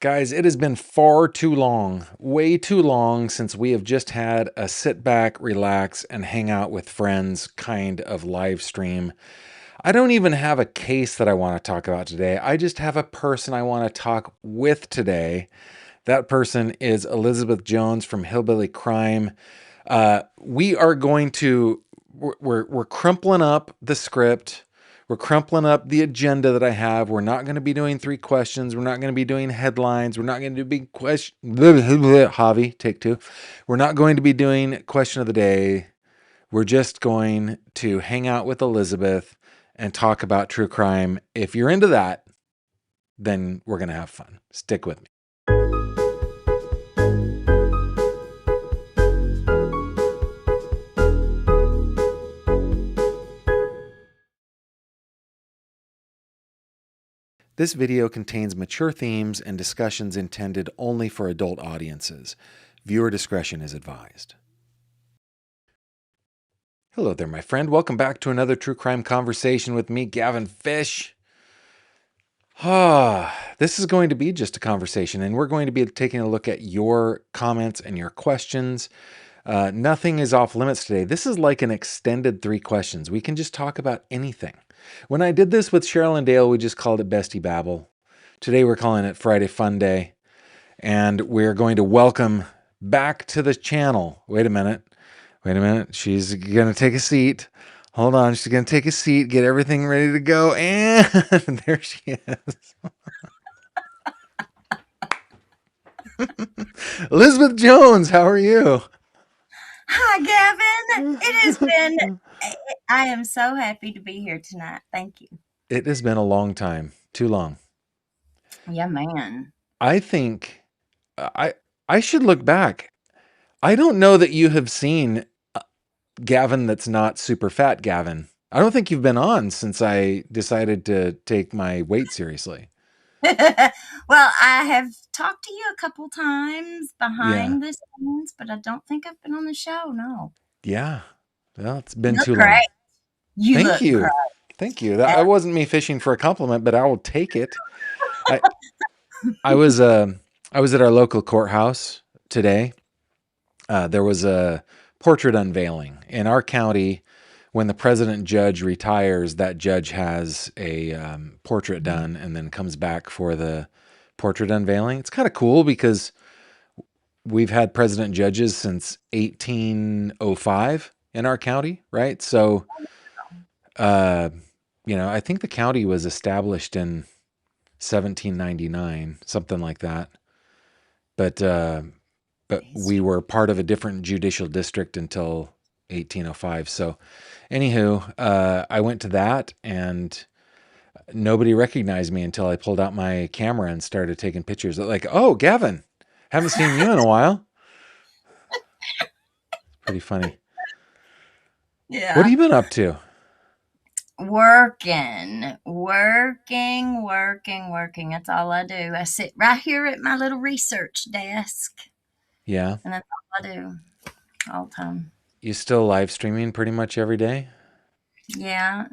Guys, it has been far too long, way too long since we have just had a sit back, relax, and hang out with friends kind of live stream. I don't even have a case that I want to talk about today. I just have a person I want to talk with today. That person is Elizabeth Jones from Hillbilly Crime. We are going to, we're crumpling up the script. We're crumpling up the agenda that I have. We're not going to be doing 3 questions. We're not going to be doing headlines. We're not going to do big question. Javi, take 2. We're not going to be doing question of the day. We're just going to hang out with Elizabeth and talk about true crime. If you're into that, then we're going to have fun. Stick with me. This video contains mature themes and discussions intended only for adult audiences. Viewer discretion is advised. Hello there, my friend. Welcome back to another true crime conversation with me, Gavin Fish. This is going to be just a conversation, and we're going to be taking a look at your comments and your questions. Nothing is off limits today. This is like an extended 3 questions. We can just talk about anything. When I did this with Cheryl and Dale, we just called it Bestie Babble. Today we're calling it Friday Fun Day, and we're going to welcome back to the channel. Wait a minute. She's going to take a seat. Hold on. She's going to take a seat, get everything ready to go, and there she is. Elizabeth Jones, how are you? Hi, Gavin. It has been, I am so happy to be here tonight. Thank you. It has been a long time. Too long. Yeah, man. I think I should look back. I don't know that you have seen Gavin that's not super fat Gavin. I don't think you've been on since I decided to take my weight seriously. Well, I have talked to you a couple times Yeah. behind the scenes, but I don't think I've been on the show. No. Yeah. Well, it's You been look too long. great. You Thank look you. great. Thank you. That wasn't me fishing for a compliment, but I will take it. I I was at our local courthouse today. There was a portrait unveiling in our county. When the president judge retires, that judge has a portrait done and then comes back for the portrait unveiling. It's kind of cool because we've had president judges since 1805 in our county, right? So, I think the county was established in 1799, something like that. But we were part of a different judicial district until 1805. So, anywho, I went to that and nobody recognized me until I pulled out my camera and started taking pictures. Like, oh, Gavin, haven't seen you in a while. Pretty funny. Yeah. What have you been up to? Working. That's all I do. I sit right here at my little research desk, Yeah. and that's all I do all the time. You still live streaming pretty much every day? Yeah.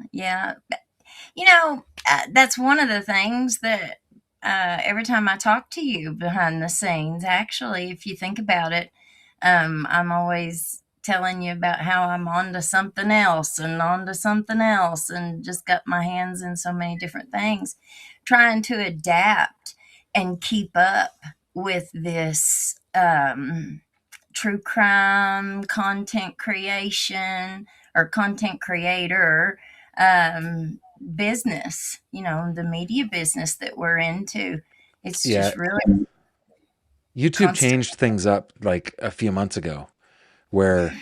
That's one of the things that every time I talk to you behind the scenes, actually, if you think about it, I'm always telling you about how I'm onto something else and just got my hands in so many different things, trying to adapt and keep up with this true crime content creation or content creator business, the media business that we're into. It's Yeah. just really YouTube constant. changed things up like a few months ago where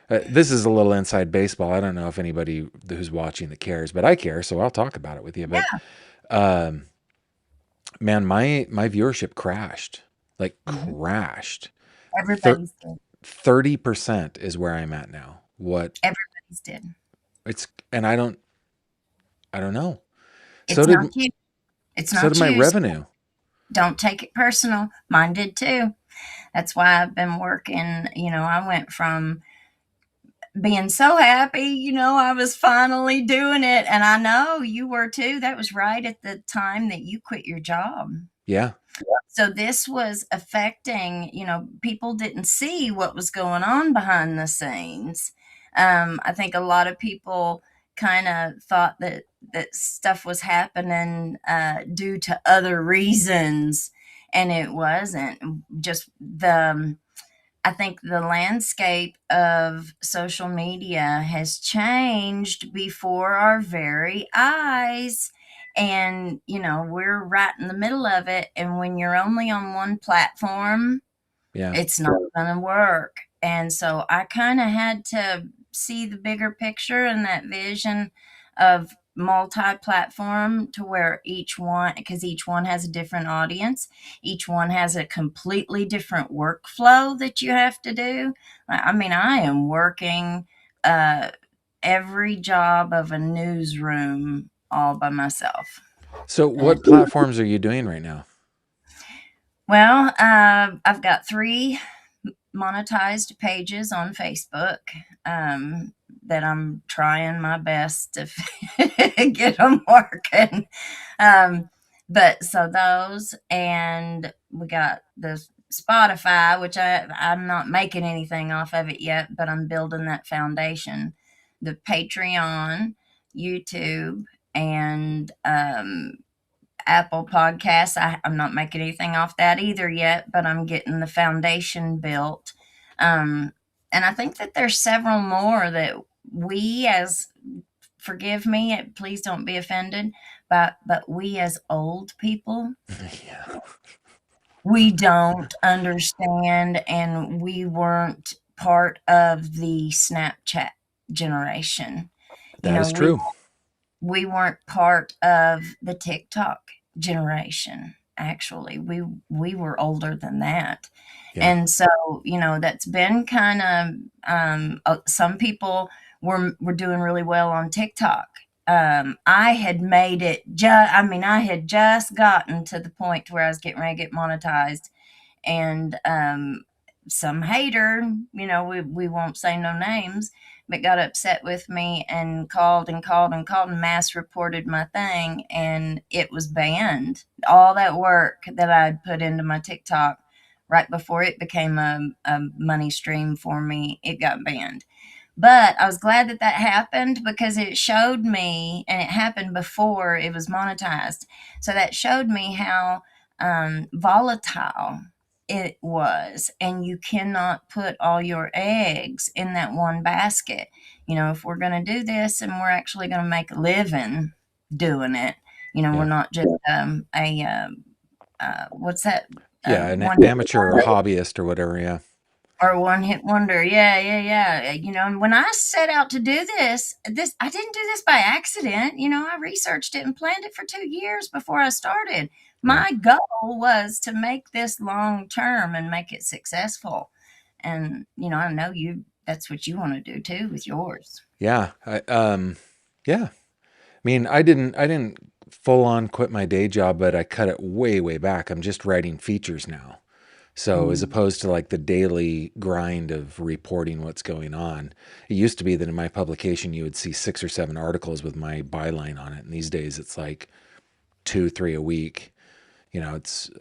this is a little inside baseball. I don't know if anybody who's watching that cares, but I care, so I'll talk about it with you. But man, my viewership crashed. Like crashed. Everybody's did. 30% is where I'm at now. What Everybody's did. and I don't know. It's not you. It's So not did my you. revenue. Don't take it personal. Mine did too. That's why I've been working. I went from being so happy, I was finally doing it. And I know you were too. That was right at the time that you quit your job. Yeah. So this was affecting, people didn't see what was going on behind the scenes. I think a lot of people kind of thought that stuff was happening due to other reasons, and it wasn't. Just I think the landscape of social media has changed before our very eyes. And, we're right in the middle of it. And when you're only on one platform, Yeah. it's not going to work. And so I kind of had to see the bigger picture and that vision of multi-platform, to where each one, because each one has a different audience, each one has a completely different workflow that you have to do. I mean, I am working uh, every job of a newsroom all by myself. So And what platforms are you doing right now? well, I've got three monetized pages on Facebook that I'm trying my best to get them working. Um, but so those, and we got the Spotify, which I'm not making anything off of it yet, but I'm building that foundation. The Patreon, YouTube, and Apple Podcasts. I'm not making anything off that either yet, but I'm getting the foundation built. Um, and I think that there's several more that we as, forgive me, please don't be offended, but we as old people, Yeah. we don't understand, and we weren't part of the Snapchat generation. You That know, is we true. we weren't part of the TikTok generation. Actually, we were older than that. Yeah. And so, that's been kind of, some people were doing really well on TikTok. I had made it I mean, I had just gotten to the point where I was getting ready to get monetized, and some hater, we won't say no names, but got upset with me and called and called and called and mass reported my thing, and it was banned. All that work that I'd put into my TikTok right before it became a money stream for me, it got banned. But I was glad that that happened, because it showed me, and it happened before it was monetized. So that showed me how volatile it was. And you cannot put all your eggs in that one basket. If we're going to do this and we're actually going to make a living doing it, we're Yeah. not just what's that? Yeah. An One amateur or hobbyist or whatever. Yeah. or one hit wonder. Yeah, yeah, yeah. And when I set out to do this, I didn't do this by accident. I researched it and planned it for 2 years before I started. Right. My goal was to make this long term and make it successful. And, I know that's what you want to do too with yours. Yeah. Yeah. I mean, I didn't full on quit my day job, but I cut it way, way back. I'm just writing features now. So as Mm, opposed to like the daily grind of reporting what's going on, it used to be that in my publication you would see 6 or 7 articles with my byline on it, and these days it's like 2, 3 a week. It's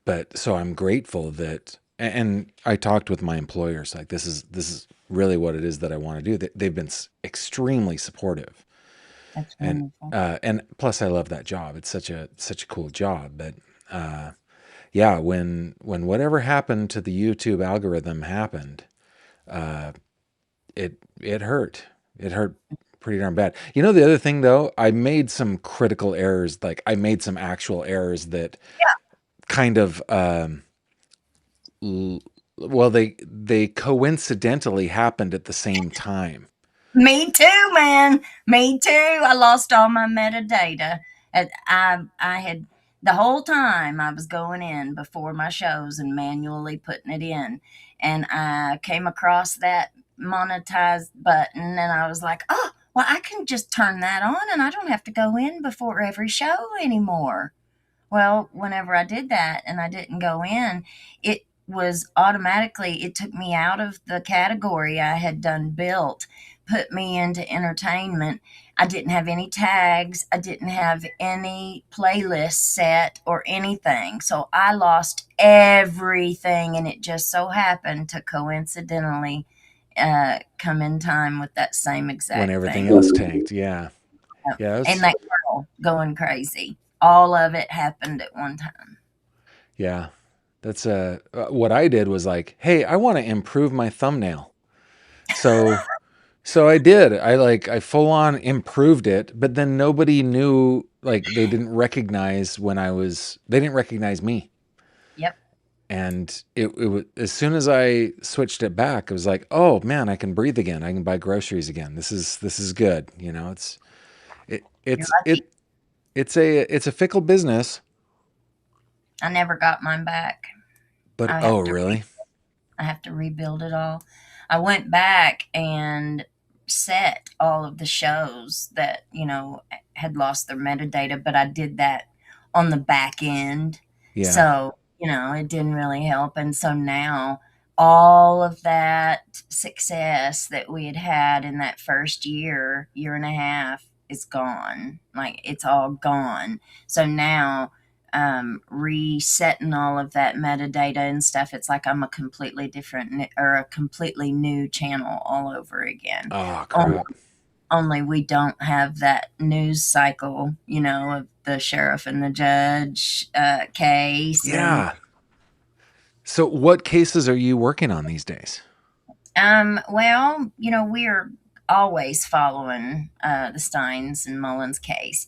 but so I'm grateful that, and I talked with my employers like this is really what it is that I want to do. They've been extremely supportive, that's and wonderful. and plus I love that job. It's such a cool job, but. Yeah, when whatever happened to the YouTube algorithm happened, uh, it hurt. It hurt pretty darn bad. The other thing though, I made some critical errors. Like I made some actual errors that kind of, well, they coincidentally happened at the same time. Me too, man. Me too. I lost all my metadata. I had, the whole time I was going in before my shows and manually putting it in, and I came across that monetized button, and I was like, oh, well, I can just turn that on, and I don't have to go in before every show anymore. Well, whenever I did that and I didn't go in, it was automatically, it took me out of the category I had done built, put me into entertainment. I didn't have any tags, I didn't have any playlist set or anything. So I lost everything, and it just so happened to coincidentally come in time with that same When exact everything thing. else tanked. Yeah. Yeah. And that girl going crazy. All of it happened at one time. Yeah. That's what I did was like, hey, I want to improve my thumbnail. So I did. I full on improved it, but then nobody knew, like they didn't recognize they didn't recognize me. Yep. And it was, as soon as I switched it back, it was like, oh man, I can breathe again. I can buy groceries again. This is good. You know, it You're it's lucky. it's a fickle business, I never got mine back. but I oh have to really? I have to rebuild it all. I went back and set all of the shows that, had lost their metadata, but I did that on the back end. Yeah. So, it didn't really help. And so now all of that success that we had had in that first year and a half is gone. Like it's all gone. So now resetting all of that metadata and stuff, it's like I'm a completely different or a completely new channel all over again. Oh Only, crap. only we don't have that news cycle, of the sheriff and the judge case. And Yeah. So what cases are you working on these days? well, we're always following the Steins and Mullins case,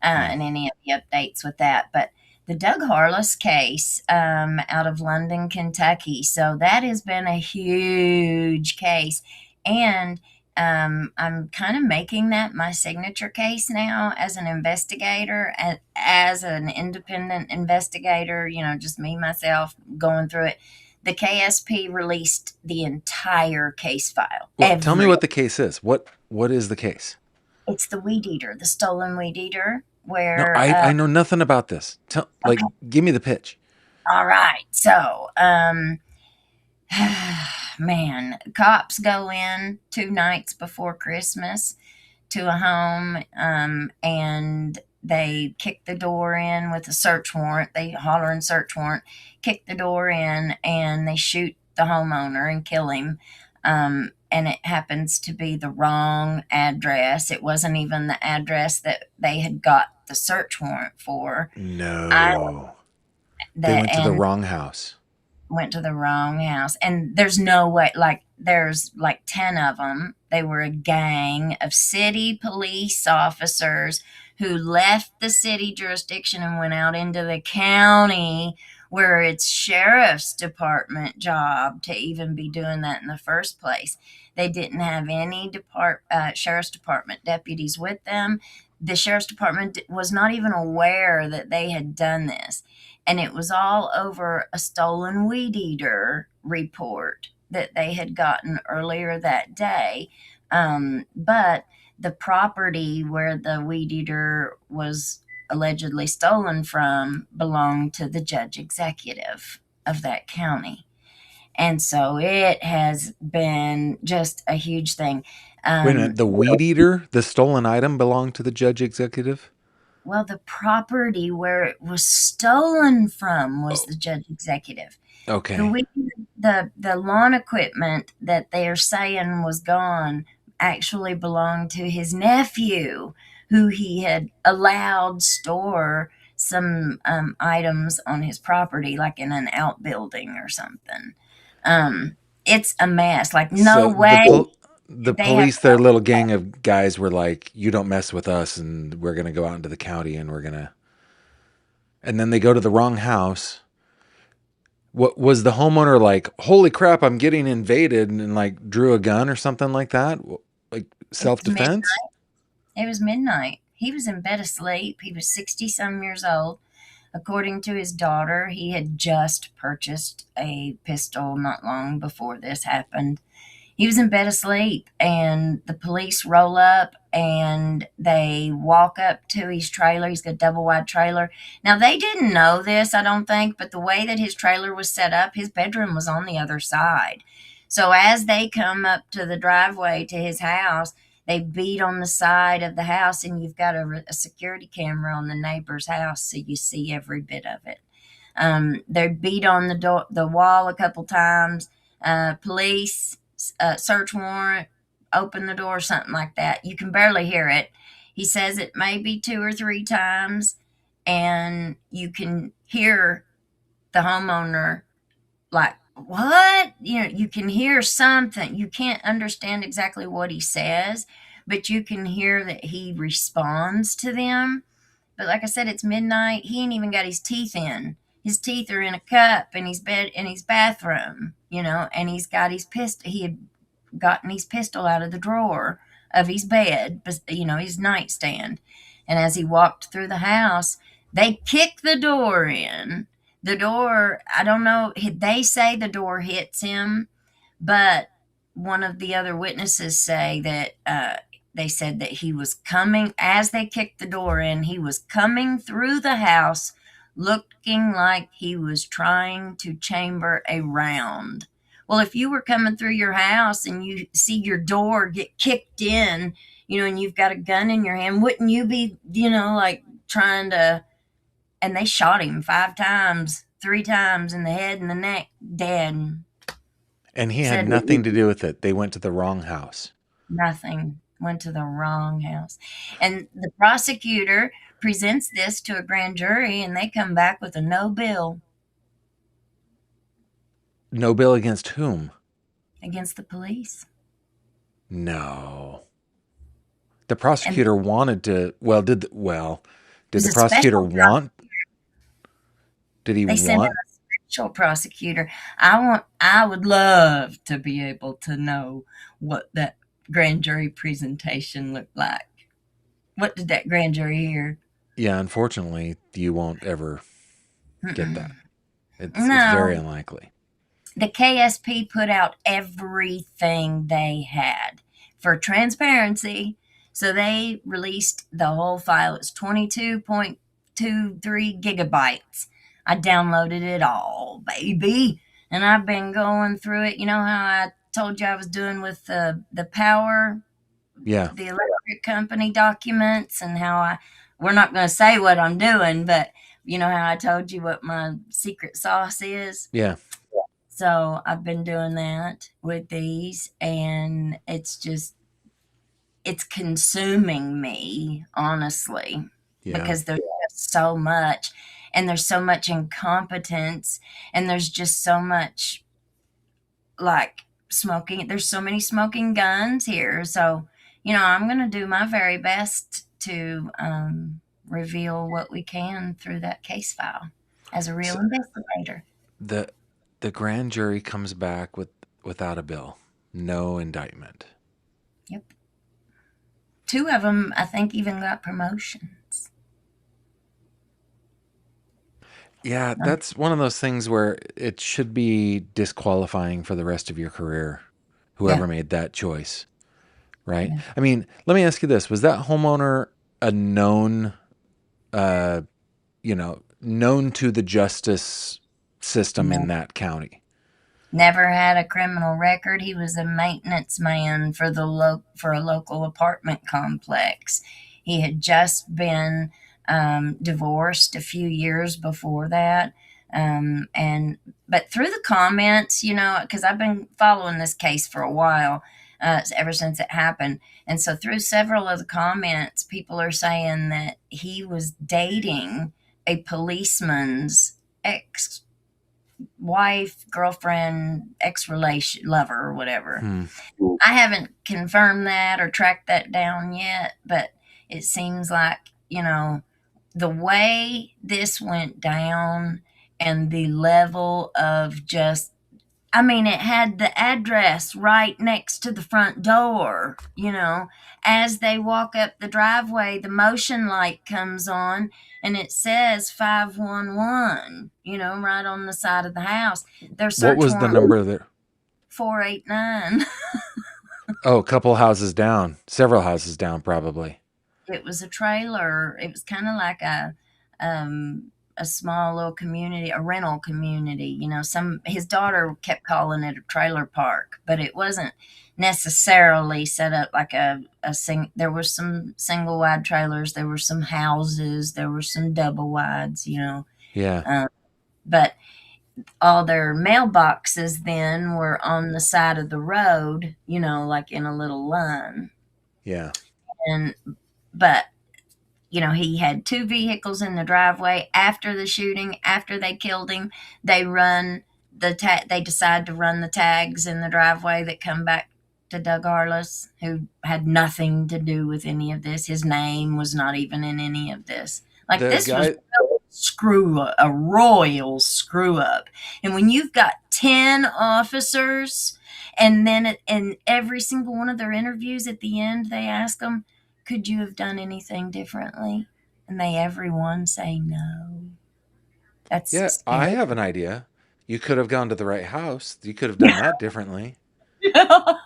Oh. and any of the updates with that. But the Doug Harless case out of London, Kentucky. So that has been a huge case. And I'm kind of making that my signature case now as an investigator, as an independent investigator, just me, myself, going through it. The KSP released the entire case file. Well, tell me what the case is. What is the case? It's the weed eater, the stolen weed eater, No, where I know nothing about this. okay, Give me the pitch. all right. So, man, cops go in 2 nights before Christmas to a home, and they kick the door in with a search warrant. They holler and search warrant, kick the door in, and they shoot the homeowner and kill him. And it happens to be the wrong address. It wasn't even the address that they had got the search warrant for. I No. They that went to the and wrong house. went to the wrong house. And there's no way, like, there's like 10 of them. They were a gang of city police officers who left the city jurisdiction and went out into the county where it's sheriff's department job to even be doing that in the first place. They didn't have any sheriff's department deputies with them. The sheriff's department was not even aware that they had done this, and it was all over a stolen weed eater report that they had gotten earlier that day. But the property where the weed eater was allegedly stolen from belonged to the judge executive of that county. And so it has been just a huge thing. Wait a minute. The weed eater, the stolen item, belonged to the judge executive? Well, the property where it was stolen from was Oh, the judge executive. The okay. weed, the lawn equipment that they are saying was gone actually belonged to his nephew, who he had allowed store some items on his property, like in an outbuilding or something. It's a mess. Like no So way the they have. police, their little gang of guys were like, "You don't mess with us, and we're gonna go out into the county, and we're gonna." And then they go to the wrong house. What was the homeowner like? Holy crap! I'm getting invaded, and like drew a gun or something like that, like It self was mid. defense. It was midnight. He was in bed asleep. He was 60 some years old. According to his daughter, he had just purchased a pistol not long before this happened. He was in bed asleep, and the police roll up and they walk up to his trailer. He's got a double wide trailer. Now, they didn't know this, I don't think, but the way that his trailer was set up, his bedroom was on the other side. So as they come up to the driveway to his house, they beat on the side of the house, and you've got a security camera on the neighbor's house, so you see every bit of it. They beat on the wall a couple times. Police, search warrant, open the door, something like that. You can barely hear it. He says it maybe 2 or 3 times, and you can hear the homeowner like, what? You can hear something. You can't understand exactly what he says, but you can hear that he responds to them. But like I said, it's midnight. He ain't even got his teeth in. His teeth are in a cup in his bed in his bathroom, and he's got his pistol. He had gotten his pistol out of the drawer of his bed, his nightstand. And as he walked through the house, they kicked the door in. The door, I don't know, they say the door hits him, but one of the other witnesses say that they said that he was coming, as they kicked the door in, he was coming through the house looking like he was trying to chamber a round. Well, if you were coming through your house and you see your door get kicked in, and you've got a gun in your hand, wouldn't you be, like trying to? And they shot him 5 times, 3 times in the head and the neck, dead. And he had Said nothing to do with it. They went to the wrong house. nothing, went to the wrong house. And the prosecutor presents this to a grand jury, and they come back with a no bill No bill against whom? against the police. No. The And prosecutor wanted to. it Did was the a prosecutor special want? Did he They sent in want? a special prosecutor. I would love to be able to know what that grand jury presentation looked like. What did that grand jury hear? Yeah, unfortunately, you won't ever get Mm-mm. that. It's very No, unlikely. the KSP put out everything they had for transparency. So they released the whole file. It's 22.23 gigabytes. I downloaded it all, baby. And I've been going through it. You know how I told you I was doing with the power, Yeah, the electric company documents, and we're not going to say what I'm doing, but you know how I told you what my secret sauce is? yeah, So I've been doing that with these, and it's consuming me, honestly, yeah. because there's just so much, and there's so much incompetence, and there's just so much like smoking. There's so many smoking guns here. So, I'm going to do my very best to reveal what we can through that case file as a real So investigator. the the grand jury comes back without a bill, no indictment. Yep. 2 of them, I think, even got promotions. Yeah, Um, that's one of those things where it should be disqualifying for the rest of your career, yeah, whoever made that choice, right? yeah. I mean, let me ask you this. Was that homeowner a known, uh, known to the justice system in No, that county? never had a criminal record. He was a maintenance man for a local apartment complex. He had just been divorced a few years before that. And but through the comments, because I've been following this case for a while, ever since it happened, and so through several of the comments, people are saying that he was dating a policeman's ex wife, girlfriend, ex relation, lover, or whatever. Hmm. I haven't confirmed that or tracked that down yet, but it seems like, the way this went down and the level of just, I mean, it had the address right next to the front door. As they walk up the driveway, the motion light comes on and it says 511, right on the side of the house. Their What search was the warrant number there? 489. Oh, a couple houses down, several houses down, probably. It was a trailer. It was kind of like a small little community, a rental community. You know, some his daughter kept calling it a trailer park, but it wasn't necessarily set up like a sing. There were some single wide trailers. There were some houses. There were some double wides. You know, Yeah, um, but all their mailboxes then were on the side of the road. You know, like in a little line. yeah, And but you know, he had two vehicles in the driveway after the shooting. After they killed him, they run they decide to run the tags in the driveway that come back to Doug Harless, who had nothing to do with any of this. His name was not even in any of this. Like the this was guy. a royal screw up. And when you've got 10 officers, and then in every single one of their interviews at the end, they ask them, could you have done anything differently? And they everyone say no. That's Yeah, I scary. have an idea. You could have gone to the right house. You could have done that differently. How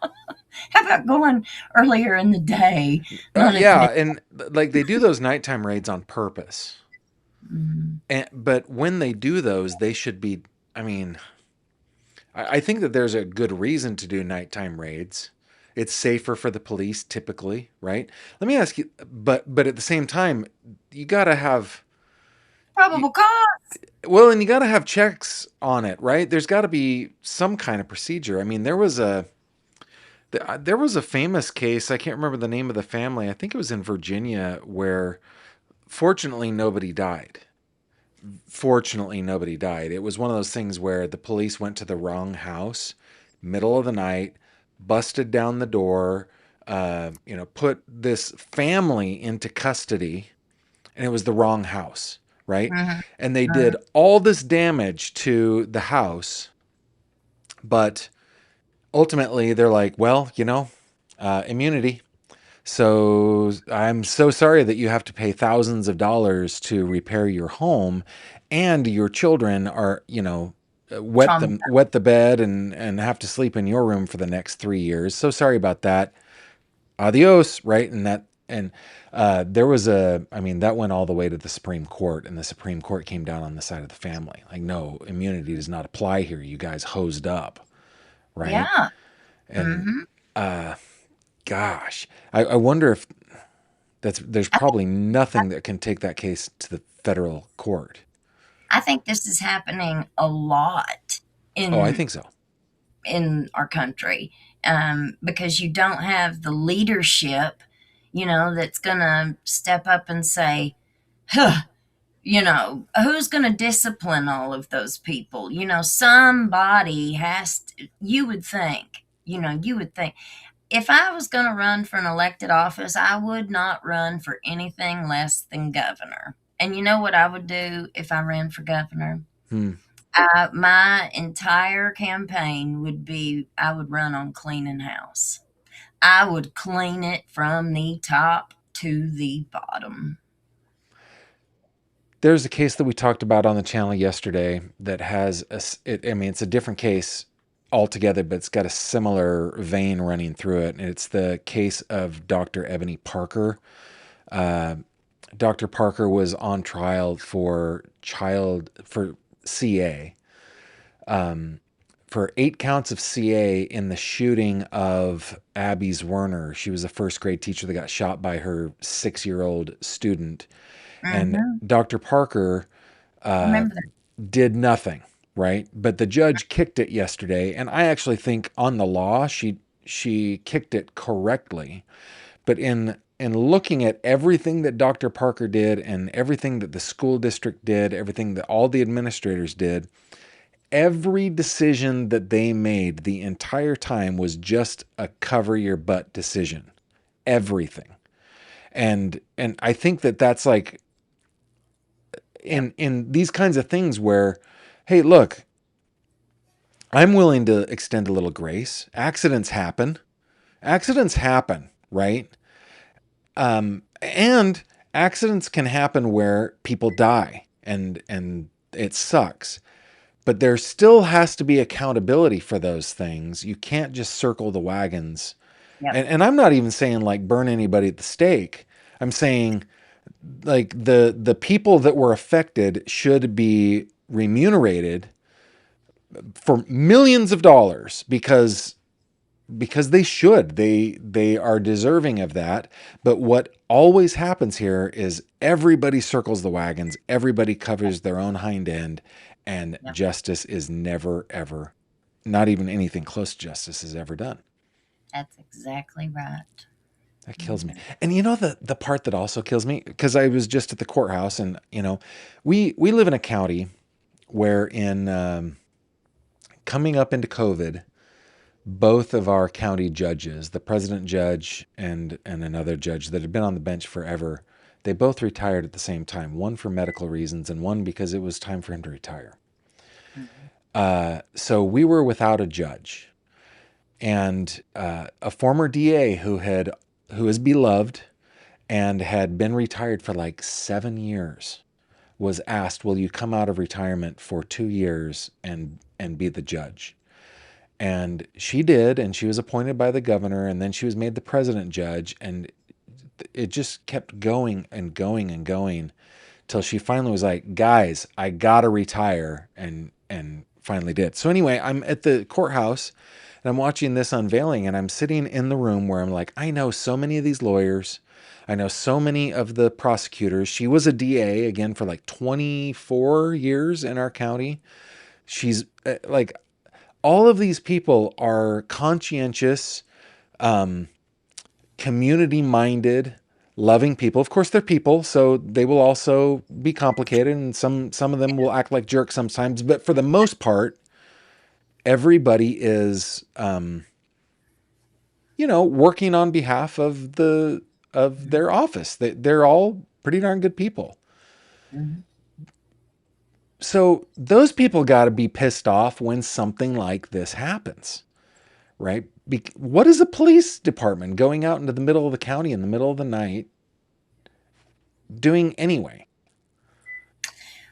about going earlier in the day, not at Yeah, night? and like they do those nighttime raids on purpose. Mm, But when they do those, they should be. I mean, I think that there's a good reason to do nighttime raids. It's safer for the police, typically, right? Let me ask you, but at the same time, you gotta have you, probable cause. well, and you gotta have checks on it, right? There's got to be some kind of procedure. I mean, there was a famous case. I can't remember the name of the family. I think it was in Virginia where, fortunately, nobody died. Fortunately, nobody died. It was one of those things where the police went to the wrong house, middle of the night, busted down the door, put this family into custody, and it was the wrong house, right? Mhm, And they mhm. did all this damage to the house, but ultimately they're like, well, immunity. So I'm so sorry that you have to pay thousands of dollars to repair your home, and your children are, Trauma. wet the bed and have to sleep in your room for the next 3 years. So sorry about that. Adios, right? And there was I mean, that went all the way to the Supreme Court, and the Supreme Court came down on the side of the family. Like, no, immunity does not apply here. You guys hosed up, right? Yeah. And Hmm. gosh, I wonder if there's probably nothing that can take that case to the federal court. I think this is happening a lot Oh, I in think so. our country, because you don't have the leadership, you know, that's going to step up and say, huh, you know, who's going to discipline all of those people? You know, somebody has to, you would think. If I was going to run for an elected office, I would not run for anything less than governor. And you know what I would do if I ran for governor? Hmm. My entire campaign would be I would run on cleaning house. I would clean it from the top to the bottom. There's a case that we talked about on the channel yesterday that has I mean, it's a different case altogether, but it's got a similar vein running through it. And it's the case of Dr. Ebony Parker. Uh, Dr. Parker was on trial for CA, for 8 counts of CA in the shooting of Abby Werner. She was a first grade teacher that got shot by her 6-year-old student. And Mhm. Dr. Parker uh, Remember that. did nothing, right? But the judge kicked it yesterday, and I actually think on the law she kicked it correctly. But in looking at everything that Dr. Parker did and everything that the school district did, everything that all the administrators did, every decision that they made the entire time was just a cover your butt decision. Everything. And I think that that's like Yep. in these kinds of things where, hey, look, I'm willing to extend a little grace. Accidents happen. Accidents happen, right? And accidents can happen where people die, and it sucks. But there still has to be accountability for those things. You can't just circle the wagons Yep. And I'm not even saying like burn anybody at the stake. I'm saying like the people that were affected should be remunerated for millions of dollars because they should. They are deserving of that. But what always happens here is everybody circles the wagons, everybody covers their own hind end, and Yep. justice is never ever, not even anything close to justice is ever done. That's exactly right. That kills me. Mhm. And you know the part that also kills me, because I was just at the courthouse, and we live in a county where in coming up into COVID, both of our county judges, the president judge and another judge that had been on the bench forever, they both retired at the same time. One for medical reasons, and one because it was time for him to retire. Mhm. So we were without a judge, and a former DA who is beloved and had been retired for like 7 years was asked, "Will you come out of retirement for 2 years and be the judge?" And she did, and she was appointed by the governor, and then she was made the president judge, and it just kept going and going and going till she finally was like, "Guys, I gotta retire," and finally did. So anyway, I'm at the courthouse and I'm watching this unveiling, and I'm sitting in the room where I'm like, I know so many of these lawyers. I know so many of the prosecutors. She was a DA again for like 24 years in our county. She's like, all of these people are conscientious, community minded, loving people. Of course, they're people, so they will also be complicated, and some of them will act like jerks sometimes. But for the most part, everybody is, working on behalf of Mhm. their office. They're all pretty darn good people. Mhm. So those people got to be pissed off when something like this happens, right? What is a police department going out into the middle of the county in the middle of the night doing anyway?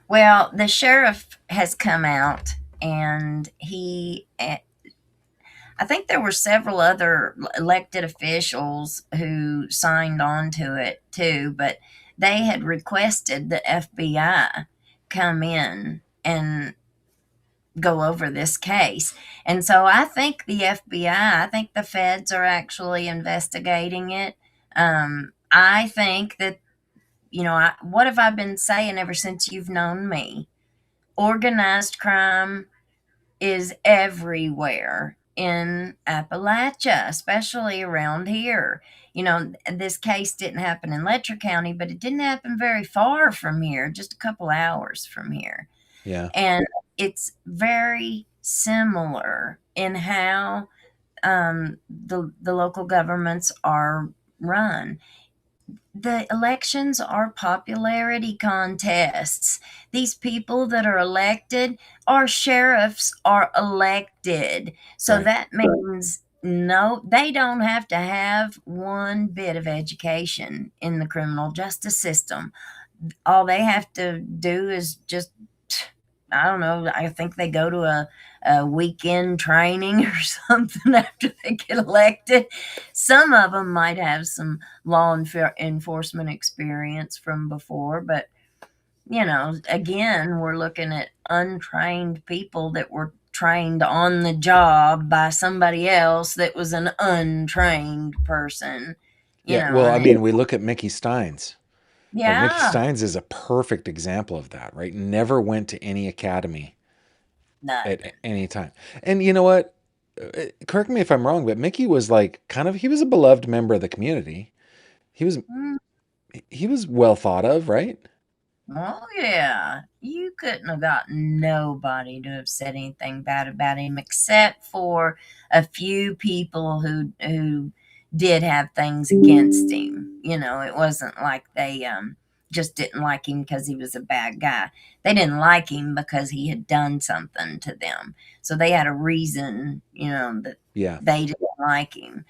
Well, the sheriff has come out, and I think there were several other elected officials who signed on to it too, but they had requested the FBI come in and go over this case. And so I think the FBI, I think the feds are actually investigating it. I think that, what have I been saying ever since you've known me? Organized crime is everywhere in Appalachia, especially around here. This case didn't happen in Letcher County, but it didn't happen very far from here, just a couple hours from here. Yeah, And it's very similar in how the local governments are run. The elections are popularity contests. These people that are elected, our sheriffs are elected. So right. that means no, they don't have to have one bit of education in the criminal justice system. All they have to do is just, I don't know, I think they go to a weekend training or something after they get elected. Some of them might have some enforcement experience from before, but again, we're looking at untrained people that were trained on the job by somebody else that was an untrained person, Yeah, well, and I mean, we look at Mickey Steins. Like Mickey yeah, Steins is a perfect example of that, right? Never went to any academy at nothing. any time. And you know what? Correct me if I'm wrong, but Mickey was like he was a beloved member of the community. He was Mm. he was well thought of, right? Oh yeah, you couldn't have gotten nobody to have said anything bad about him except for a few people who did have things against him. It wasn't like they just didn't like him because he was a bad guy. They didn't like him because he had done something to them. So they had a reason, that Yeah. they didn't like him.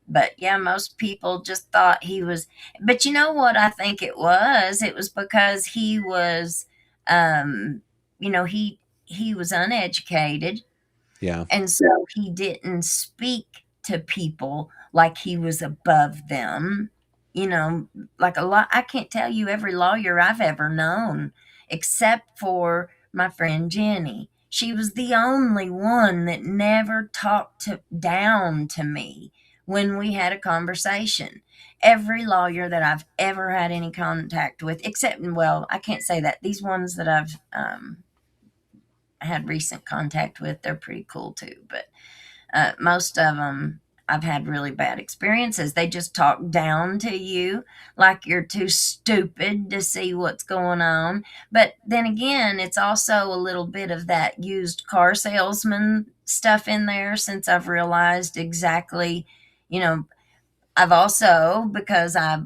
But yeah, most people just thought he was, but you know what I think it was? It was because he was, he was uneducated, Yeah. and so he didn't speak to people like he was above them. You know, like a lot, I can't tell you every lawyer I've ever known, except for my friend Jenny. She was the only one that never down to me when we had a conversation. Every lawyer that I've ever had any contact with, except, well, I can't say that. These ones that I've had recent contact with, they're pretty cool too. But most of them, I've had really bad experiences. They just talk down to you like you're too stupid to see what's going on. But then again, it's also a little bit of that used car salesman stuff in there, since I've realized exactly, you know, I've also, because I've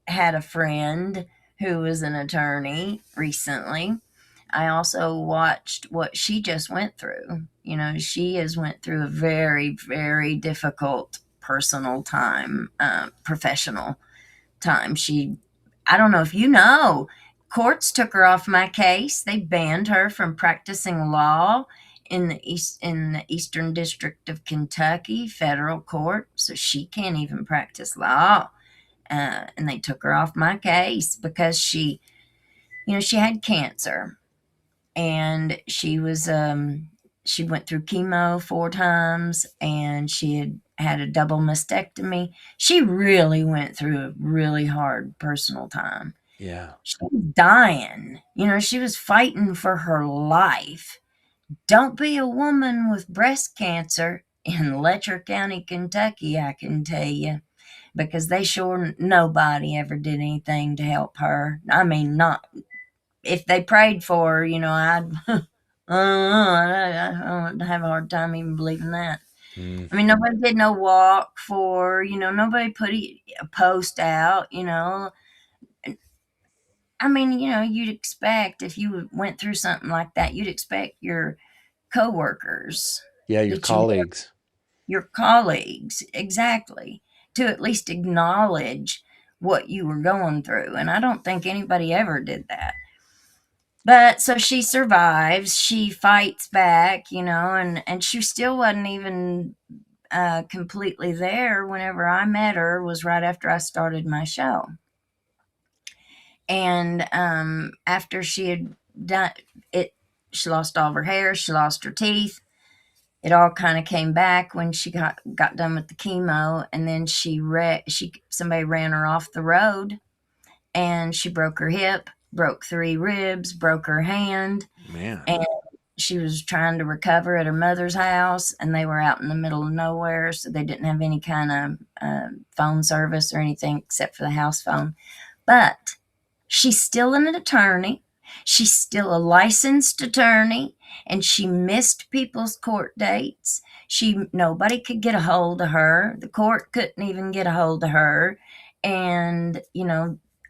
had a friend who was an attorney recently, I also watched what she just went through. You know, she has went through a very, very difficult personal time, professional time. I don't know if you know, courts took her off my case. They banned her from practicing law in the Eastern District of Kentucky federal court, so she can't even practice law. And they took her off my case because she had cancer, and she went through chemo 4 times, and she had a double mastectomy. She really went through a really hard personal time. Yeah. She was dying. She was fighting for her life. Don't be a woman with breast cancer in Letcher County, Kentucky, I can tell you, because nobody ever did anything to help her. I mean, not if they prayed for her, I'd, I don't have a hard time even believing that. Mm. I mean, nobody did no walk for, nobody put a post out, I mean, you'd expect, if you went through something like that, you'd expect your coworkers Yeah, your that you colleagues. your colleagues, exactly, to at least acknowledge what you were going through. And I don't think anybody ever did that. But so she survives, she fights back, and she still wasn't even completely there whenever I met her, was right after I started my show. And after she had done it, she lost all of her hair, she lost her teeth. It all kind of came back when she got done with the chemo, and then somebody ran her off the road, and she broke her hip, broke 3 ribs, broke her hand, Man. and she was trying to recover at her mother's house, and they were out in the middle of nowhere, so they didn't have any kind of phone service or anything except for the house phone. But she's still an attorney. She's still a licensed attorney, and she missed people's court dates. Nobody could get a hold of her. The court couldn't even get a hold of her. And,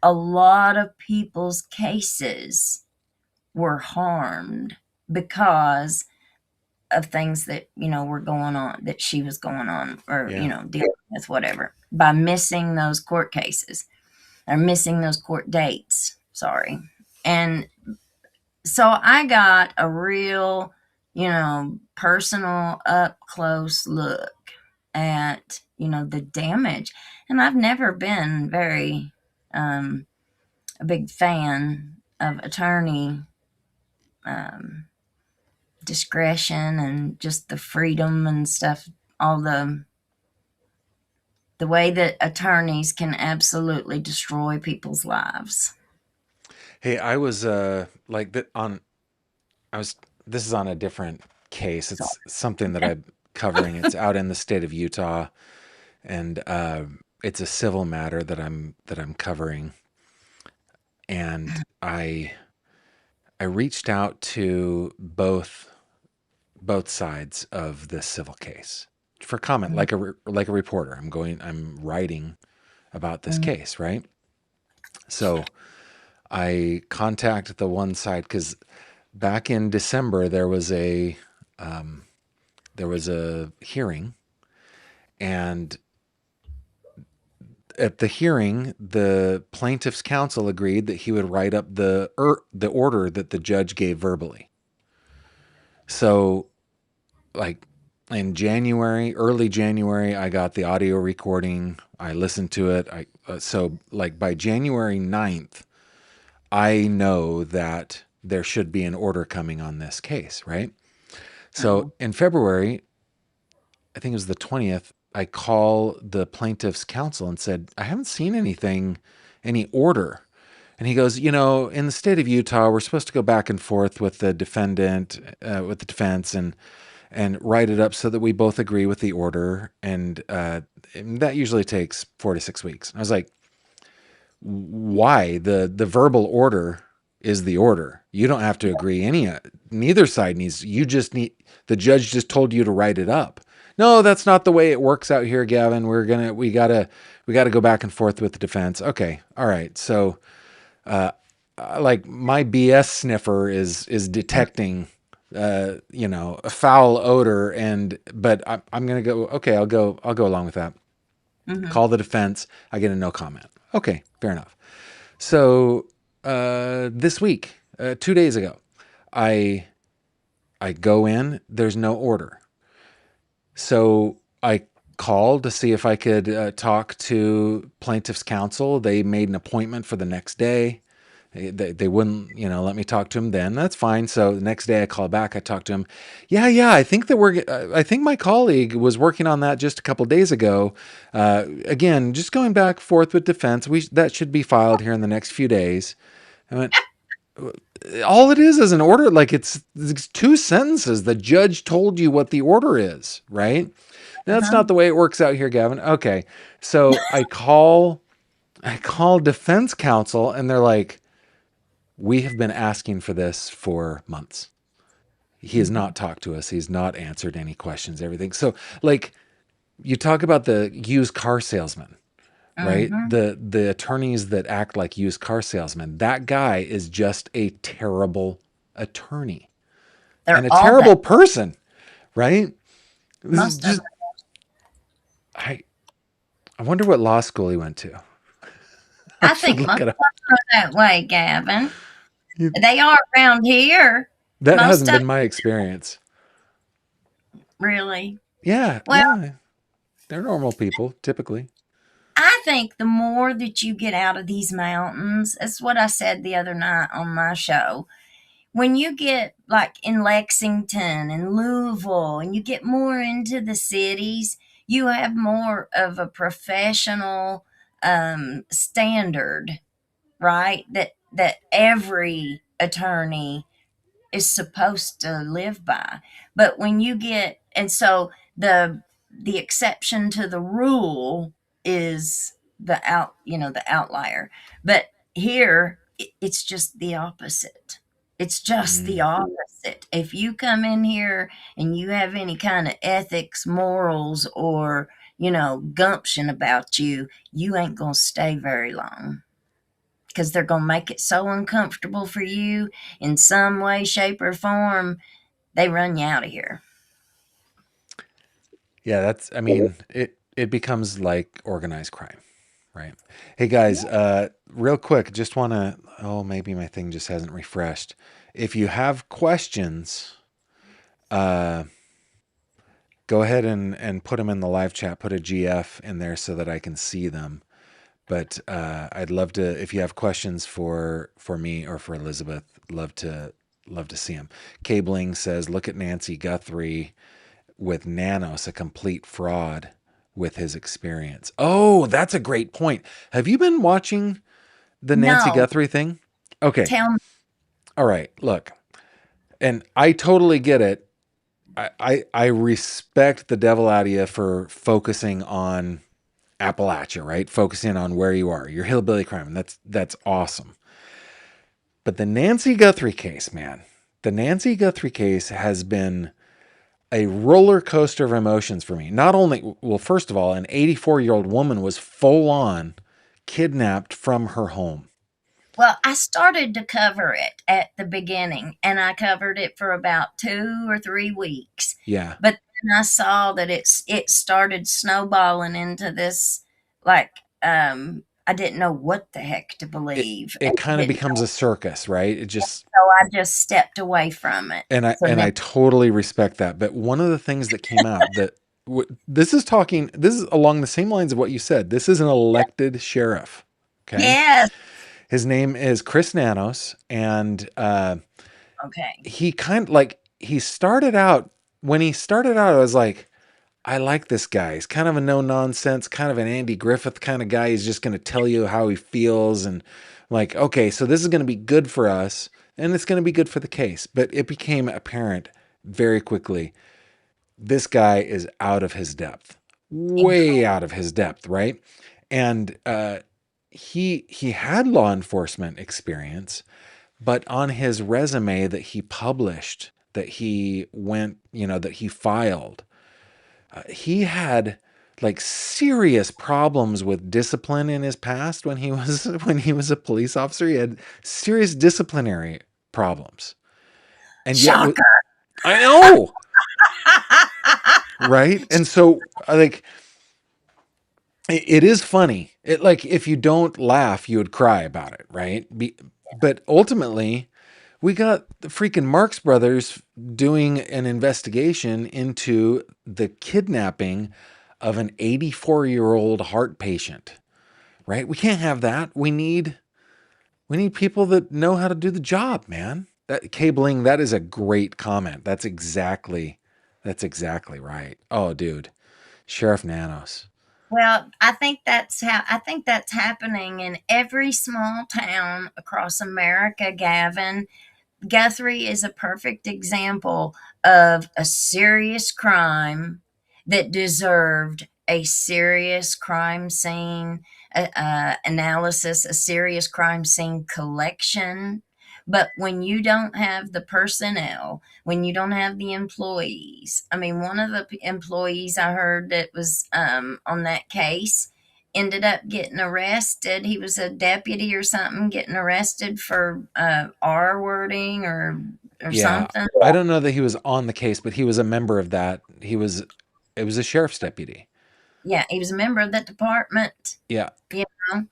a lot of people's cases were harmed because of things that, were going on, that she was going on, or, Yeah. dealing with, whatever, by missing those court cases, or missing those court dates. Sorry. And so I got a real, personal, up close look at, the damage. And I've never been a big fan of attorney discretion and just the freedom and stuff, all the way that attorneys can absolutely destroy people's lives. Hey, I was like that on I was this is on a different case. So, It's something that I'm covering. It's out in the state of Utah, and it's a civil matter that I'm covering. And I reached out to both sides of this civil case for comment, mm, like a reporter. I'm writing about this mm, case, right? So I contact the one side because back in December there was a hearing, and at the hearing, the plaintiff's counsel agreed that he would write up the order that the judge gave verbally. So, like, in January, early January, I got the audio recording. I listened to it. So like by January 9th, I know that there should be an order coming on this case, right? So Oh, in February, I think it was the 20th, I call the plaintiff's counsel and said, I haven't seen anything, any order. And he goes, in the state of Utah, we're supposed to go back and forth with the defendant, with the defense, and write it up so that we both agree with the order. And that usually takes 4 to 6 weeks. I was like, why? The verbal order is the order. You don't have to agree neither side needs, you just need, the judge just told you to write it up. No, that's not the way it works out here, Gavin. We gotta go back and forth with the defense. Okay. All right. So, like my BS sniffer is detecting, a foul odor, but I'm gonna go. Okay, I'll go along with that. mm-hmm. Call the defense. I get a no comment. Okay, fair enough. So this week, 2 days ago, I I go in. There's no order. So I called to see if I could talk to plaintiff's counsel. They made an appointment for the next day. They wouldn't, let me talk to him then. That's fine. So the next day I call back. I talk to him. Yeah. I think I think my colleague was working on that just a couple days ago. Again, just going back and forth with defense. That should be filed here in the next few days. I went, all it is an order. Like it's two sentences. The judge told you what the order is, right? That's Uh-huh. not the way it works out here, Gavin. Okay. So I call defense counsel and they're like, we have been asking for this for months. He has Mm-hmm. not talked to us. He's not answered any questions, everything. So, like, you talk about the used car salesman, right? Mm-hmm. The attorneys that act like used car salesmen. That guy is just a terrible attorney and They're a all bad. terrible person, right? This is Most of just them. I I wonder what law school he went to. I I should think look most it up. of them are that way, Gavin. You- They are around here. That Most hasn't of been my experience. really. Yeah, Well, yeah. They're normal people typically. I think the more that you get out of these mountains, that's what I said the other night on my show. When you get like in Lexington and Louisville and you get more into the cities, you have more of a professional standard, right? That every attorney is supposed to live by. But when you get and so the exception to the rule is the outlier. But here it's just the opposite. It's just the Mm. opposite. If you come in here and you have any kind of ethics, morals, or gumption about you, you ain't gonna stay very long because they're going to make it so uncomfortable for you in some way, shape, or form, they run you out of here. Yeah, I mean, it becomes like organized crime, right? Hey guys, real quick, just want to, oh, maybe my thing just hasn't refreshed. If you have questions, uh, go ahead and put them in the live chat, put a GF in there so that I can see them. But I'd love to, if you have questions for me or for Elizabeth, love to see them. Cabling says, look at Nancy Guthrie with Nanos, a complete fraud with his experience. Oh, that's a great point. Have you been watching the Nancy No, Guthrie thing? Okay. tell me. All right. Look, and I totally get it. I respect the devil out of you for focusing on Appalachia, right? Focusing on where you are. Your hillbilly crime. That's awesome. But the Nancy Guthrie case, man, the Nancy Guthrie case has been a roller coaster of emotions for me. Not only, well, first of all, an 84-year-old woman was full on kidnapped from her home. Well, I started to cover it at the beginning, and I covered it for about 2 or 3 weeks. Yeah. But then I saw that it started snowballing into this like I didn't know what the heck to It believe, it and I kind of didn't becomes a circus, right? It just so I just stepped away from it. So and now I totally respect that. But one of the things that came out that this is along the same lines of what you said. This is an elected sheriff. Okay. yes, His name is Chris Nanos, and okay. he kind of like he started out when he started out. I was like, I like this guy. He's kind of a no nonsense, kind of an Andy Griffith kind of guy. He's just going to tell you how he feels, and like, okay, so this is going to be good for us, and it's going to be good for the case. But it became apparent very quickly this guy is out of his depth, way out of his depth, right? And he had law enforcement experience, but on his resume that he published, that he went, that he filed, he had like serious problems with discipline in his past when he was when he was a police officer. He had serious disciplinary problems, and yet Shocker. I know, right? And so like it is funny. It like if you don't laugh, you would cry about it, right? But ultimately, we got the freaking Marx Brothers doing an investigation into the kidnapping of an 84-year-old heart patient, right? We can't have that. We need people that know how to do the job, man. That cabling, that is a great comment. That's exactly right. Oh, dude. Sheriff Nanos. Well, I think that's happening in every small town across America, Gavin. Guthrie is a perfect example of a serious crime that deserved a serious crime scene analysis, a serious crime scene collection. But when you don't have the personnel, when you don't have the employees, I mean, one of the employees I heard that was on that case ended up getting arrested. He was a deputy or something, getting arrested for R wording or Yeah. something. I don't know that he was on the case, but he was a member of that. It was a sheriff's deputy. Yeah, he was a member of that department, Yeah. you know,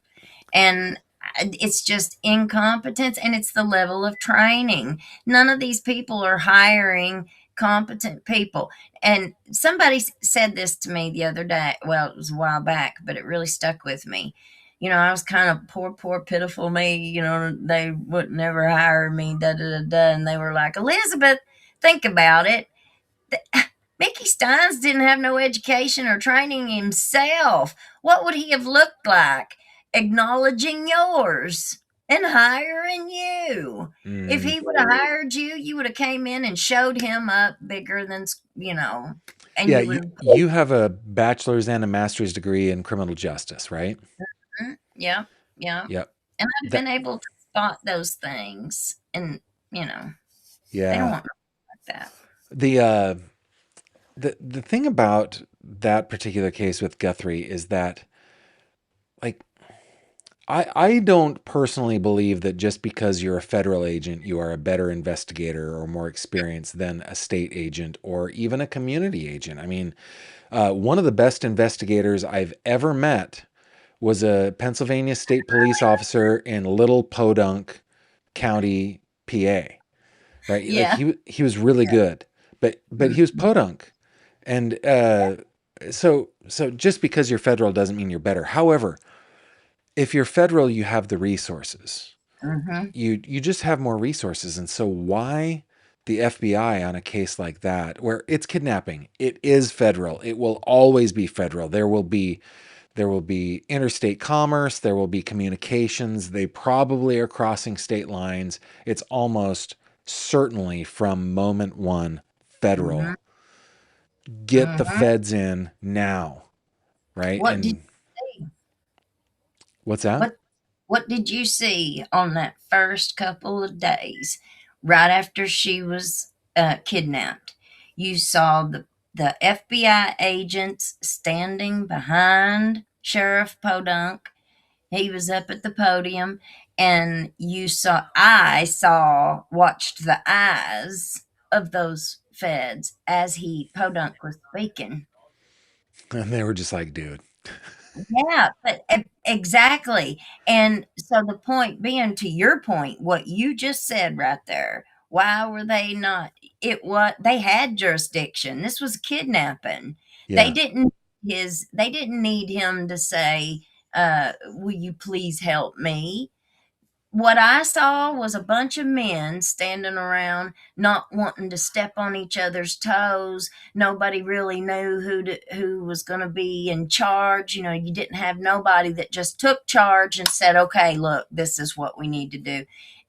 and it's just incompetence, and it's the level of training. None of these people are hiring competent people. And somebody said this to me the other day. Well, it was a while back, but it really stuck with me. I was kind of poor, pitiful me. They would never hire me, da da da da. And they were like, Elizabeth, think about it. Mickey Steins didn't have no education or training himself. What would he have looked like? Acknowledging yours and hiring you. If Mm. he would have hired you, you would have came in and showed him up bigger than, and Yeah, you you would. you have a bachelor's and a master's degree in criminal justice, right? Yeah, yeah. Yep. And I've That been able to spot those things, and you know, they don't yeah. want like that. The the thing about that particular case with Guthrie is that like I don't personally believe that just because you're a federal agent, you are a better investigator or more experienced than a state agent or even a community agent. I mean, one of the best investigators I've ever met was a Pennsylvania state police officer in Little Podunk County, PA. Right? Like Yeah. he was really good, but he was Mhm. podunk, and so just because you're federal doesn't mean you're better. However, if you're federal, you have the resources. Mhm. You just have more resources, and so why the FBI on a case like that where it's kidnapping? It is federal. It will always be federal. There will be interstate commerce, there will be communications. They probably are crossing state lines. It's almost certainly from moment one Mhm. federal. Get the Mhm. feds in now, right? What did And what's that? what what did you see on that first couple of days right after she was kidnapped? You saw the FBI agents standing behind Sheriff Podunk. He was up at the podium, and watched the eyes of those feds as he Podunk was speaking. And they were just like, dude. Yeah, but exactly. And so the point being, to your point, what you just said right there, why were they not, they had jurisdiction. This was kidnapping. They Yeah. didn't they didn't need him to say, will you please help me? What I saw was a bunch of men standing around not wanting to step on each other's toes. Nobody really knew who was going to be in charge. You know, you didn't have nobody that just took charge and said, "Okay, look, this is what we need to do."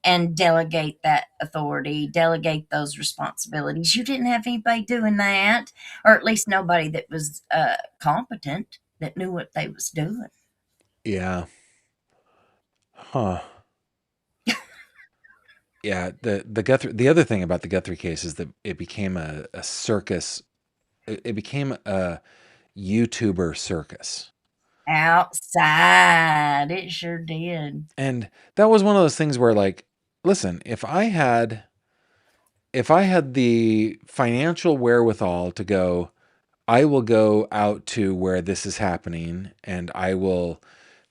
And delegate that authority, delegate those responsibilities. You didn't have anybody doing that, or at least nobody that was competent, that knew what they was doing. Yeah. Huh. Yeah. The Guthrie. The other thing about the Guthrie case is that it became a circus. It became a YouTuber circus. Outside. It sure did. And that was one of those things where, like, listen, if I had the financial wherewithal to go, I will go out to where this is happening and I will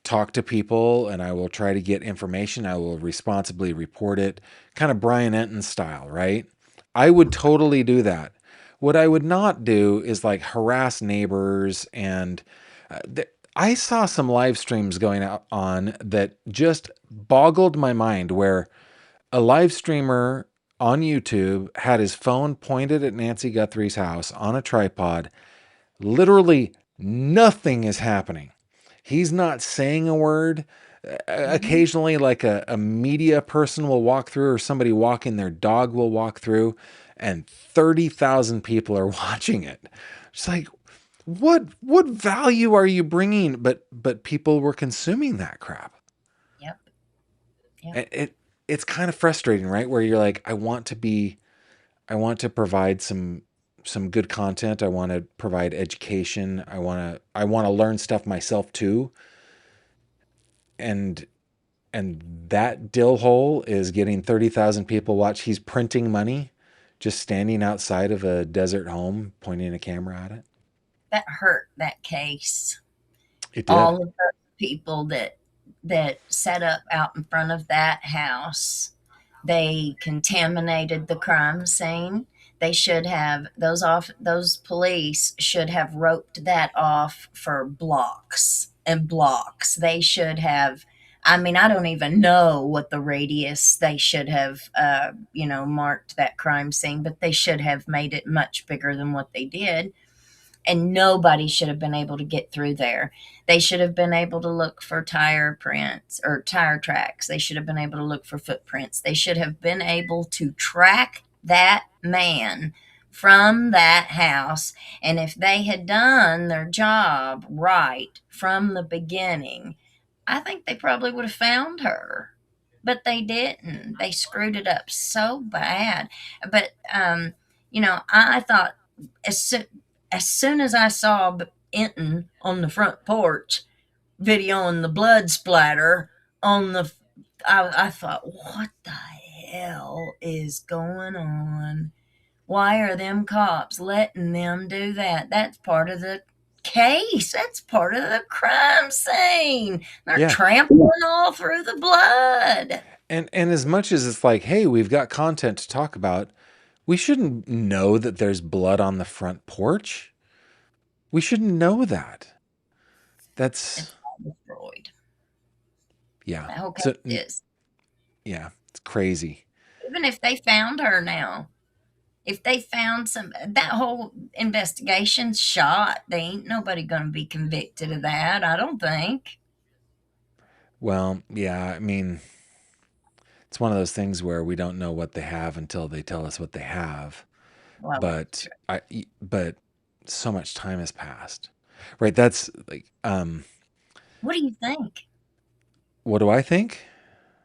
talk to people and I will try to get information. I will responsibly report it, kind of Brian Enton style, right? I would totally do that. What I would not do is like harass neighbors. And I saw some live streams going out on that just boggled my mind, where a live streamer on YouTube had his phone pointed at Nancy Guthrie's house on a tripod. Literally nothing is happening. He's not saying a word. Mhm. Occasionally, like a media person will walk through, or somebody walking their dog will walk through, and 30,000 people are watching it. It's like, what value are you bringing? But people were consuming that crap. Yep, yep. It's kind of frustrating, right? Where you're like, I want to provide some good content. I want to provide education. I want to learn stuff myself too. And that dill hole is getting 30,000 people watch. He's printing money just standing outside of a desert home pointing a camera at it. That hurt, that case. It did. All of the people that set up out in front of that house, they contaminated the crime scene. They should have those police should have roped that off for blocks and blocks. They should have, I mean, I don't even know what the radius they should have, marked that crime scene, but they should have made it much bigger than what they did, and nobody should have been able to get through there. They should have been able to look for tire prints or tire tracks. They should have been able to look for footprints. They should have been able to track that man from that house. And if they had done their job right from the beginning, I think they probably would have found her. But they didn't. They screwed it up so bad. But I thought, as soon as soon as I saw Enton on the front porch videoing the blood splatter on the, I thought, what the hell is going on? Why are them cops letting them do that? That's part of the case. That's part of the crime scene. They're Yeah. trampling all through the blood. And as much as it's like, hey, we've got content to talk about, we shouldn't know that there's blood on the front porch. We shouldn't know that. That's It's all destroyed. yeah. That whole So case is. yeah, it's crazy. Even if they found her now, if they found that whole investigation's shot, they ain't nobody gonna be convicted of that, I don't think. Well, yeah, I mean, it's one of those things where we don't know what they have until they tell us what they have. Well, that's But true. but so much time has passed. Right? That's like What do you think? what do I think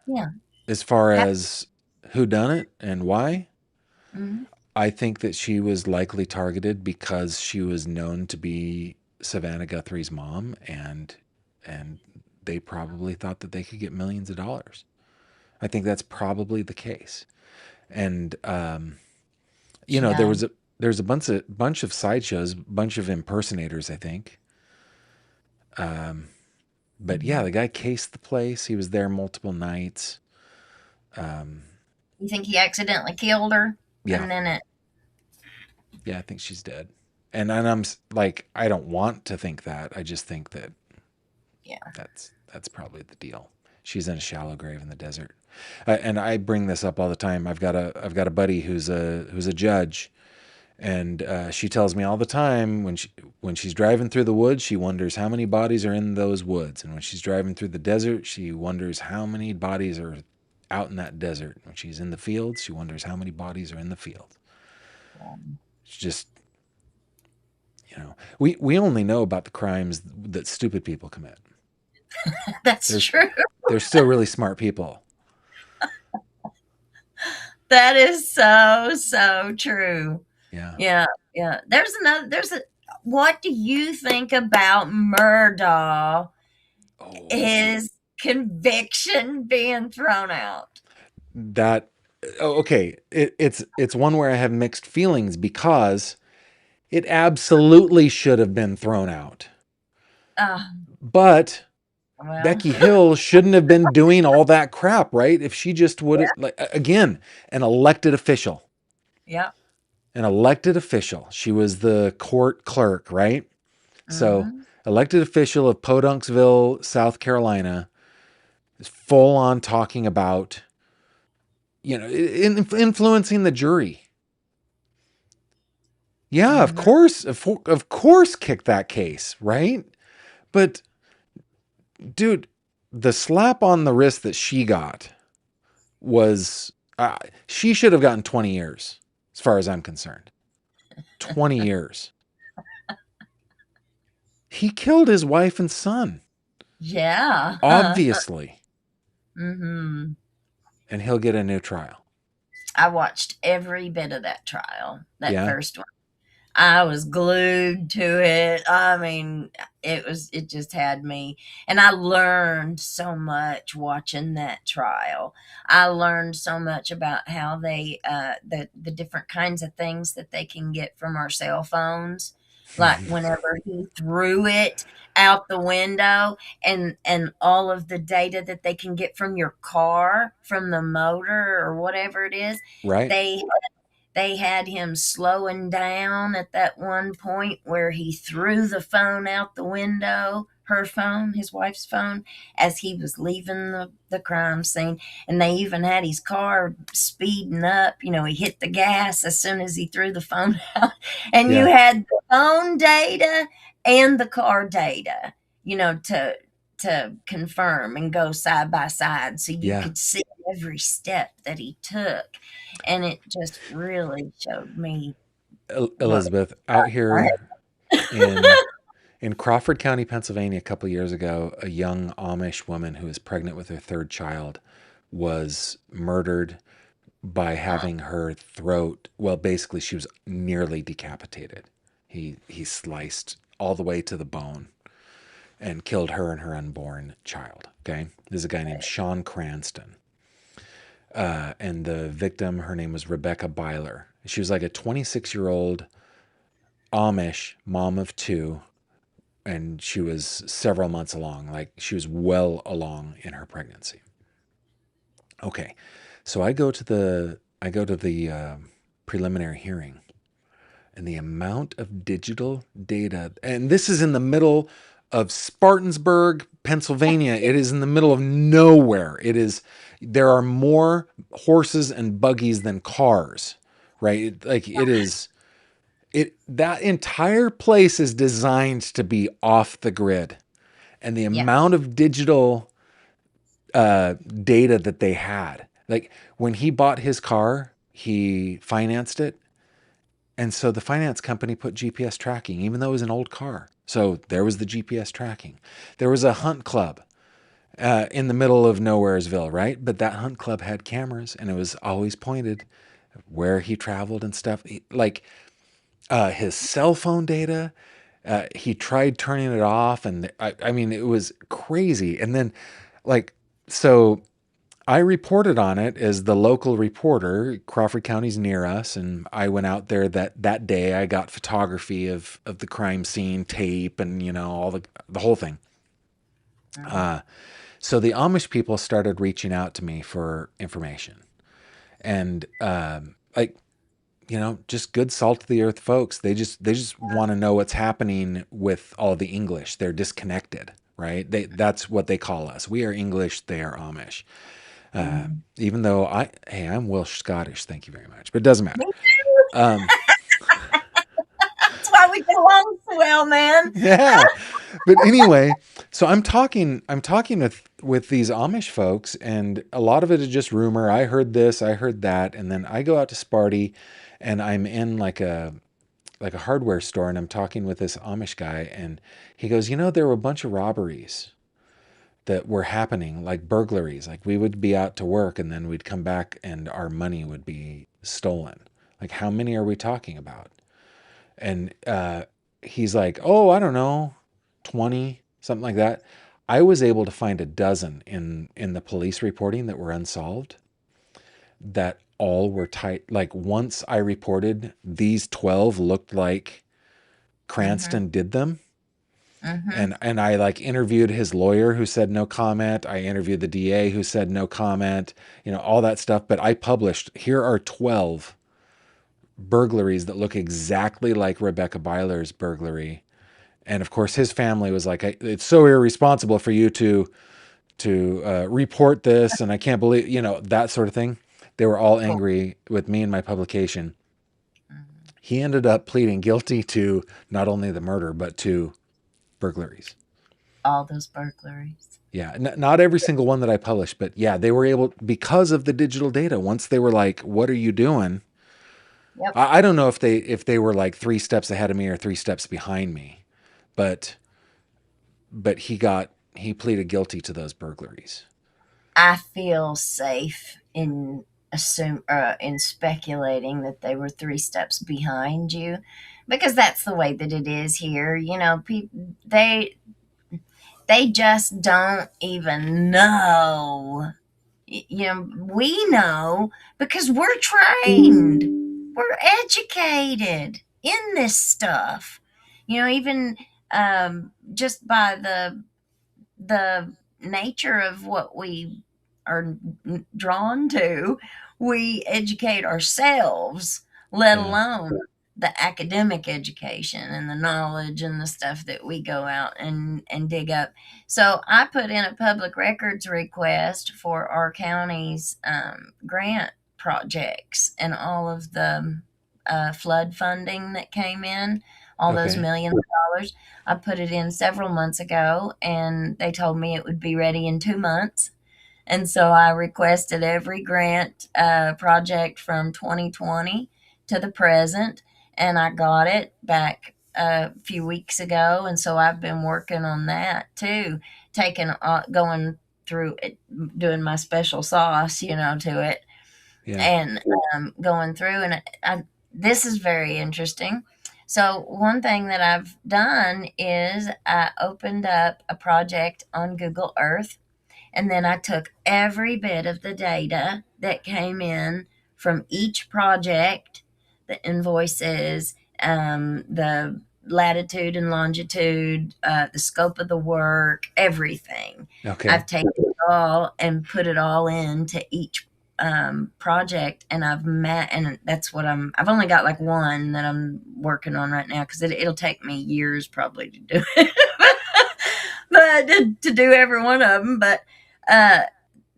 Yeah. as far How, as who done it and why? mhm. I think that she was likely targeted because she was known to be Savannah Guthrie's mom, and they probably thought that they could get millions of dollars. I think that's probably the case. And She there died. was a bunch of sideshows, bunch of impersonators, I think. Um, but yeah, Mhm. the guy cased the place. He was there multiple nights. Um, You think he accidentally killed her? yeah, And then it, yeah, I think she's dead. And like, I don't want to think that. I just think that yeah. that's probably the deal. She's in a shallow grave in the desert. And I bring this up all the time. I've got a buddy who's a judge, and she tells me all the time when she's driving through the woods, she wonders how many bodies are in those woods, and when she's driving through the desert, she wonders how many bodies are out in that desert. When she's in the fields, she wonders how many bodies are in the field. It's just, we only know about the crimes that stupid people commit. That's There's true. there's still really smart people. That is so, so true. Yeah. Yeah, yeah. There's a, what do you think about Murdaugh? Oh, His conviction being thrown out. that. Oh, okay. It's one where I have mixed feelings because it absolutely should have been thrown out. Uh, But well, Becky Hill shouldn't have been doing all that crap, right? If she just would have, like, again, an elected official, yeah. an elected official. She was the court clerk, right? So, Mhm. elected official of Podunksville, South Carolina, is full on talking about, influencing the jury. Yeah, of Mhm. course, of course, kick that case, right? But dude, the slap on the wrist that she got was, she should have gotten 20 years, as far as I'm concerned. 20 years. He killed his wife and son, Yeah. obviously, Mhm. and he'll get a new trial. I watched every bit of that trial, that Yeah, first one. I was glued to it. I mean, it just had me. And I learned so much watching that trial. I learned so much about how they the different kinds of things that they can get from our cell phones. Like whenever he threw it out the window, and all of the data that they can get from your car, from the motor or whatever it is, right. they they had him slowing down at that one point where he threw the phone out the window, her phone, his wife's phone, as he was leaving the crime scene. And they even had his car speeding up. You know, he hit the gas as soon as he threw the phone out. And you Yeah, had the phone data and the car data, to confirm and go side by side so you yeah. could see every step that he took. And it just really showed me what Elizabeth, out was here in in Crawford County, Pennsylvania, a couple years ago, a young Amish woman who was pregnant with her third child was murdered by having her throat. Well, basically, she was nearly decapitated. He sliced all the way to the bone and killed her and her unborn child. Okay, there's a guy named Sean Cranston, and the victim, her name was Rebecca Byler. She was like a 26-year-old Amish mom of two, and she was several months along. Like, she was well along in her pregnancy. Okay, so I go to the preliminary hearing, and the amount of digital data, and this is in the middle of Spartansburg, Pennsylvania. It is in the middle of nowhere. There are more horses and buggies than cars, right? Like, that entire place is designed to be off the grid. And the yeah, amount of digital data that they had. Like, when he bought his car, he financed it. And so the finance company put GPS tracking, even though it was an old car. So there was the GPS tracking. There was a hunt club in the middle of Nowheresville, right? But that hunt club had cameras, and it was always pointed where he traveled and stuff. Like, his cell phone data, he tried turning it off, and I mean, it was crazy. And then, like, so I reported on it as the local reporter. Crawford County's near us, and I went out there that day. I got photography of the crime scene, tape, and all the whole thing. Mhm. So the Amish people started reaching out to me for information, and like, just good salt of the earth folks. They just want to know what's happening with all the English. They're disconnected, right? That's what they call us. We are English. They are Amish. Mhm. Even though I'm Welsh Scottish. Thank you very much, but it doesn't Me matter. too. Um, That's why we get along so well, man. yeah, but anyway, so I'm talking with these Amish folks, and a lot of it is just rumor. I heard this, I heard that, and then I go out to Sparty, and I'm in like a hardware store, and I'm talking with this Amish guy, and he goes, there were a bunch of robberies that were happening, like burglaries. Like we would be out to work, and then we'd come back, and our money would be stolen. Like, how many are we talking about? And he's like, oh, I don't know, 20, something like that. I was able to find a dozen in the police reporting that were unsolved, that all were tight. Like, once I reported, these 12 looked like Mhm. Cranston did them. Mhm. And I like interviewed his lawyer, who said no comment. I interviewed the DA, who said no comment, all that stuff. But I published, here are 12 burglaries that look exactly like Rebecca Byler's burglary. And of course, his family was like, "It's so irresponsible for you to report this, and I can't believe that sort of thing." They were all Cool. angry with me and my publication. Mhm. He ended up pleading guilty to not only the murder but to burglaries. All those burglaries. Yeah, not every single one that I published, but yeah, they were able, because of the digital data. Once they were like, "What are you doing?" Yep. I don't know if they were like 3 steps ahead of me or 3 steps behind me, but he pleaded guilty to those burglaries. I feel safe in speculating that they were 3 steps behind you, because that's the way that it is here. People they just don't even know. We know because we're trained, we're educated in this stuff. Even just by the nature of what we are drawn to, we educate ourselves, let Yeah. alone the academic education and the knowledge and the stuff that we go out and dig up. So I put in a public records request for our county's grant projects and all of the flood funding that came in, all those Okay. millions of dollars. I put it in several months ago, and they told me it would be ready in 2 months. And so I requested every grant project from 2020 to the present, and I got it back a few weeks ago. And so I've been working on that too, going through it, doing my special sauce, to it, Yeah. and going through. And this is very interesting. So one thing that I've done is I opened up a project on Google Earth, and then I took every bit of the data that came in from each project, the invoices, the latitude and longitude, the scope of the work, everything. Okay. I've taken it all and put it all into each project, and and that's what I've only got like one that I'm working on right now, because it'll take me years probably to do it. But to do every one of them. But uh,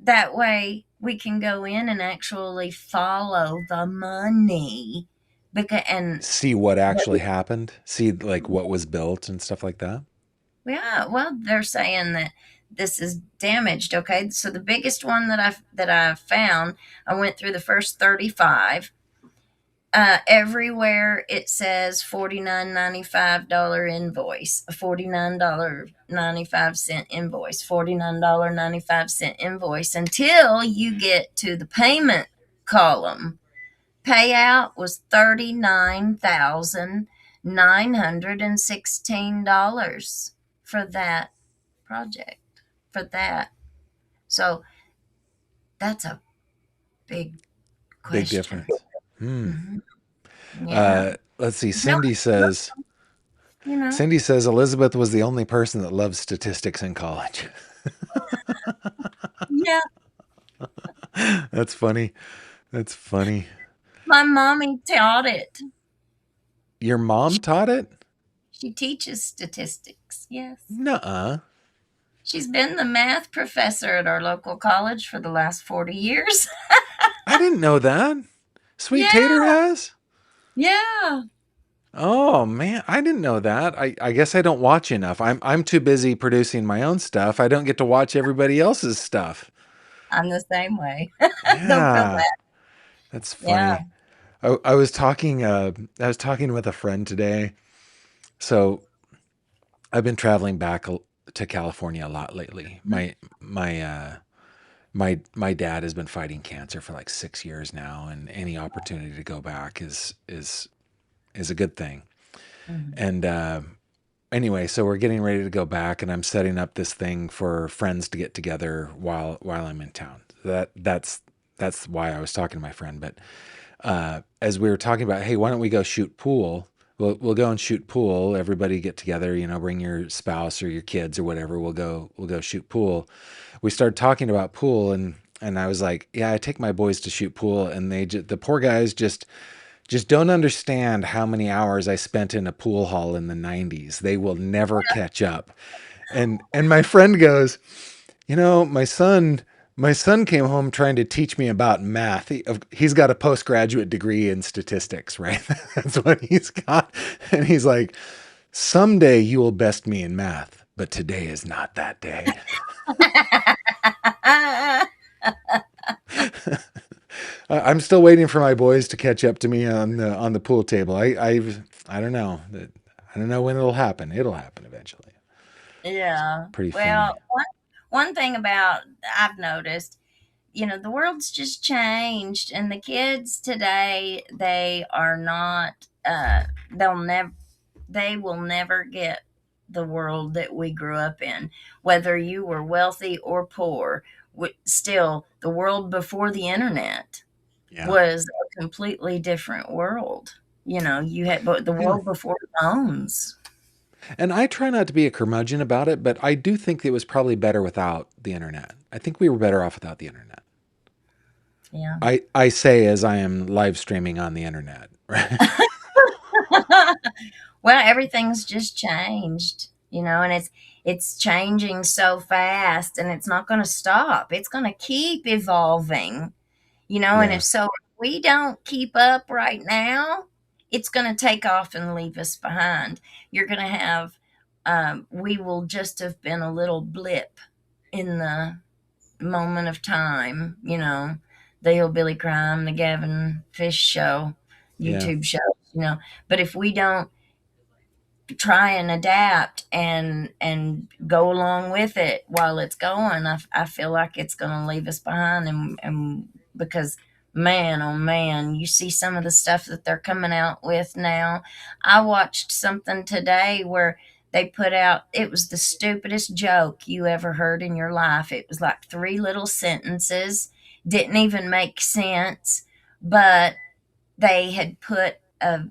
that way we can go in and actually follow the money. Because and See what actually happened. See like what was built and stuff like that. Yeah, well, they're saying that this is damaged. Okay, so the biggest one that I found, I went through the first 35. Everywhere it says $49.95 invoice, a $49.95 invoice, $49.95 invoice, until you get to the payment column. Payout was $39,916 for that project. For that. So that's a big Big question. difference. Hmm. Hmm. Yeah. Let's see. No, Cindy says you know. Cindy says Elizabeth was the only person that loved statistics in college. Yeah. That's funny. That's funny. My mommy taught it. Your mom taught it? She teaches statistics. Yes. Nuh-uh. She's been the math professor at our local college for the last 40 years. I didn't know that. Sweet Tater Yeah. has? Yeah. Oh man, I didn't know that. I guess I don't watch enough. I'm too busy producing my own stuff. I don't get to watch everybody else's stuff. I'm the same way. Don't feel Yeah, bad. that's Yeah. funny. I was talking I was talking with a friend today. So I've been traveling back to California a lot lately. My dad has been fighting cancer for like 6 years now, and any opportunity to go back is a good thing. Mhm. And anyway, so we're getting ready to go back, and I'm setting up this thing for friends to get together while I'm in town. That's why I was talking to my friend. But as we were talking about, hey, why don't we go shoot pool? We'll go and shoot pool. Everybody get together, bring your spouse or your kids or whatever. We'll go shoot pool. We started talking about pool, and I was like, yeah, I take my boys to shoot pool, and the poor guys just don't understand how many hours I spent in a pool hall in the 90s. They will never catch up. And my friend goes, my son came home trying to teach me about math. He's got a postgraduate degree in statistics, right? That's what he's got. And he's like, someday you will best me in math, but today is not that day. I'm still waiting for my boys to catch up to me on the pool table. I don't know. I don't know when it'll happen. It'll happen eventually. It's Yeah. pretty Well, funny. one thing about I've noticed, the world's just changed, and the kids today, they are not, they'll never, they will never get the world that we grew up in, whether you were wealthy or poor. Still, the world before the internet Yeah. was a completely different world. You had but the Yeah. world before phones. And I try not to be a curmudgeon about it, but I do think it was probably better without the internet. I think we were better off without the internet. Yeah. I say as I am live streaming on the internet, right? Well, everything's just changed, and it's changing so fast, and it's not going to stop. It's going to keep evolving, and Yeah. if we don't keep up right now, it's going to take off and leave us behind. You're going to have we will just have been a little blip in the moment of time, the Hillbilly Crime, the Gavin Fish show, Yeah. YouTube show, but if we don't try and adapt and go along with it while it's going, I feel like it's going to leave us behind, and because man, oh man, you see some of the stuff that they're coming out with now. I watched something today where they put out, it was the stupidest joke you ever heard in your life. It was like three little sentences, didn't even make sense, but they had put a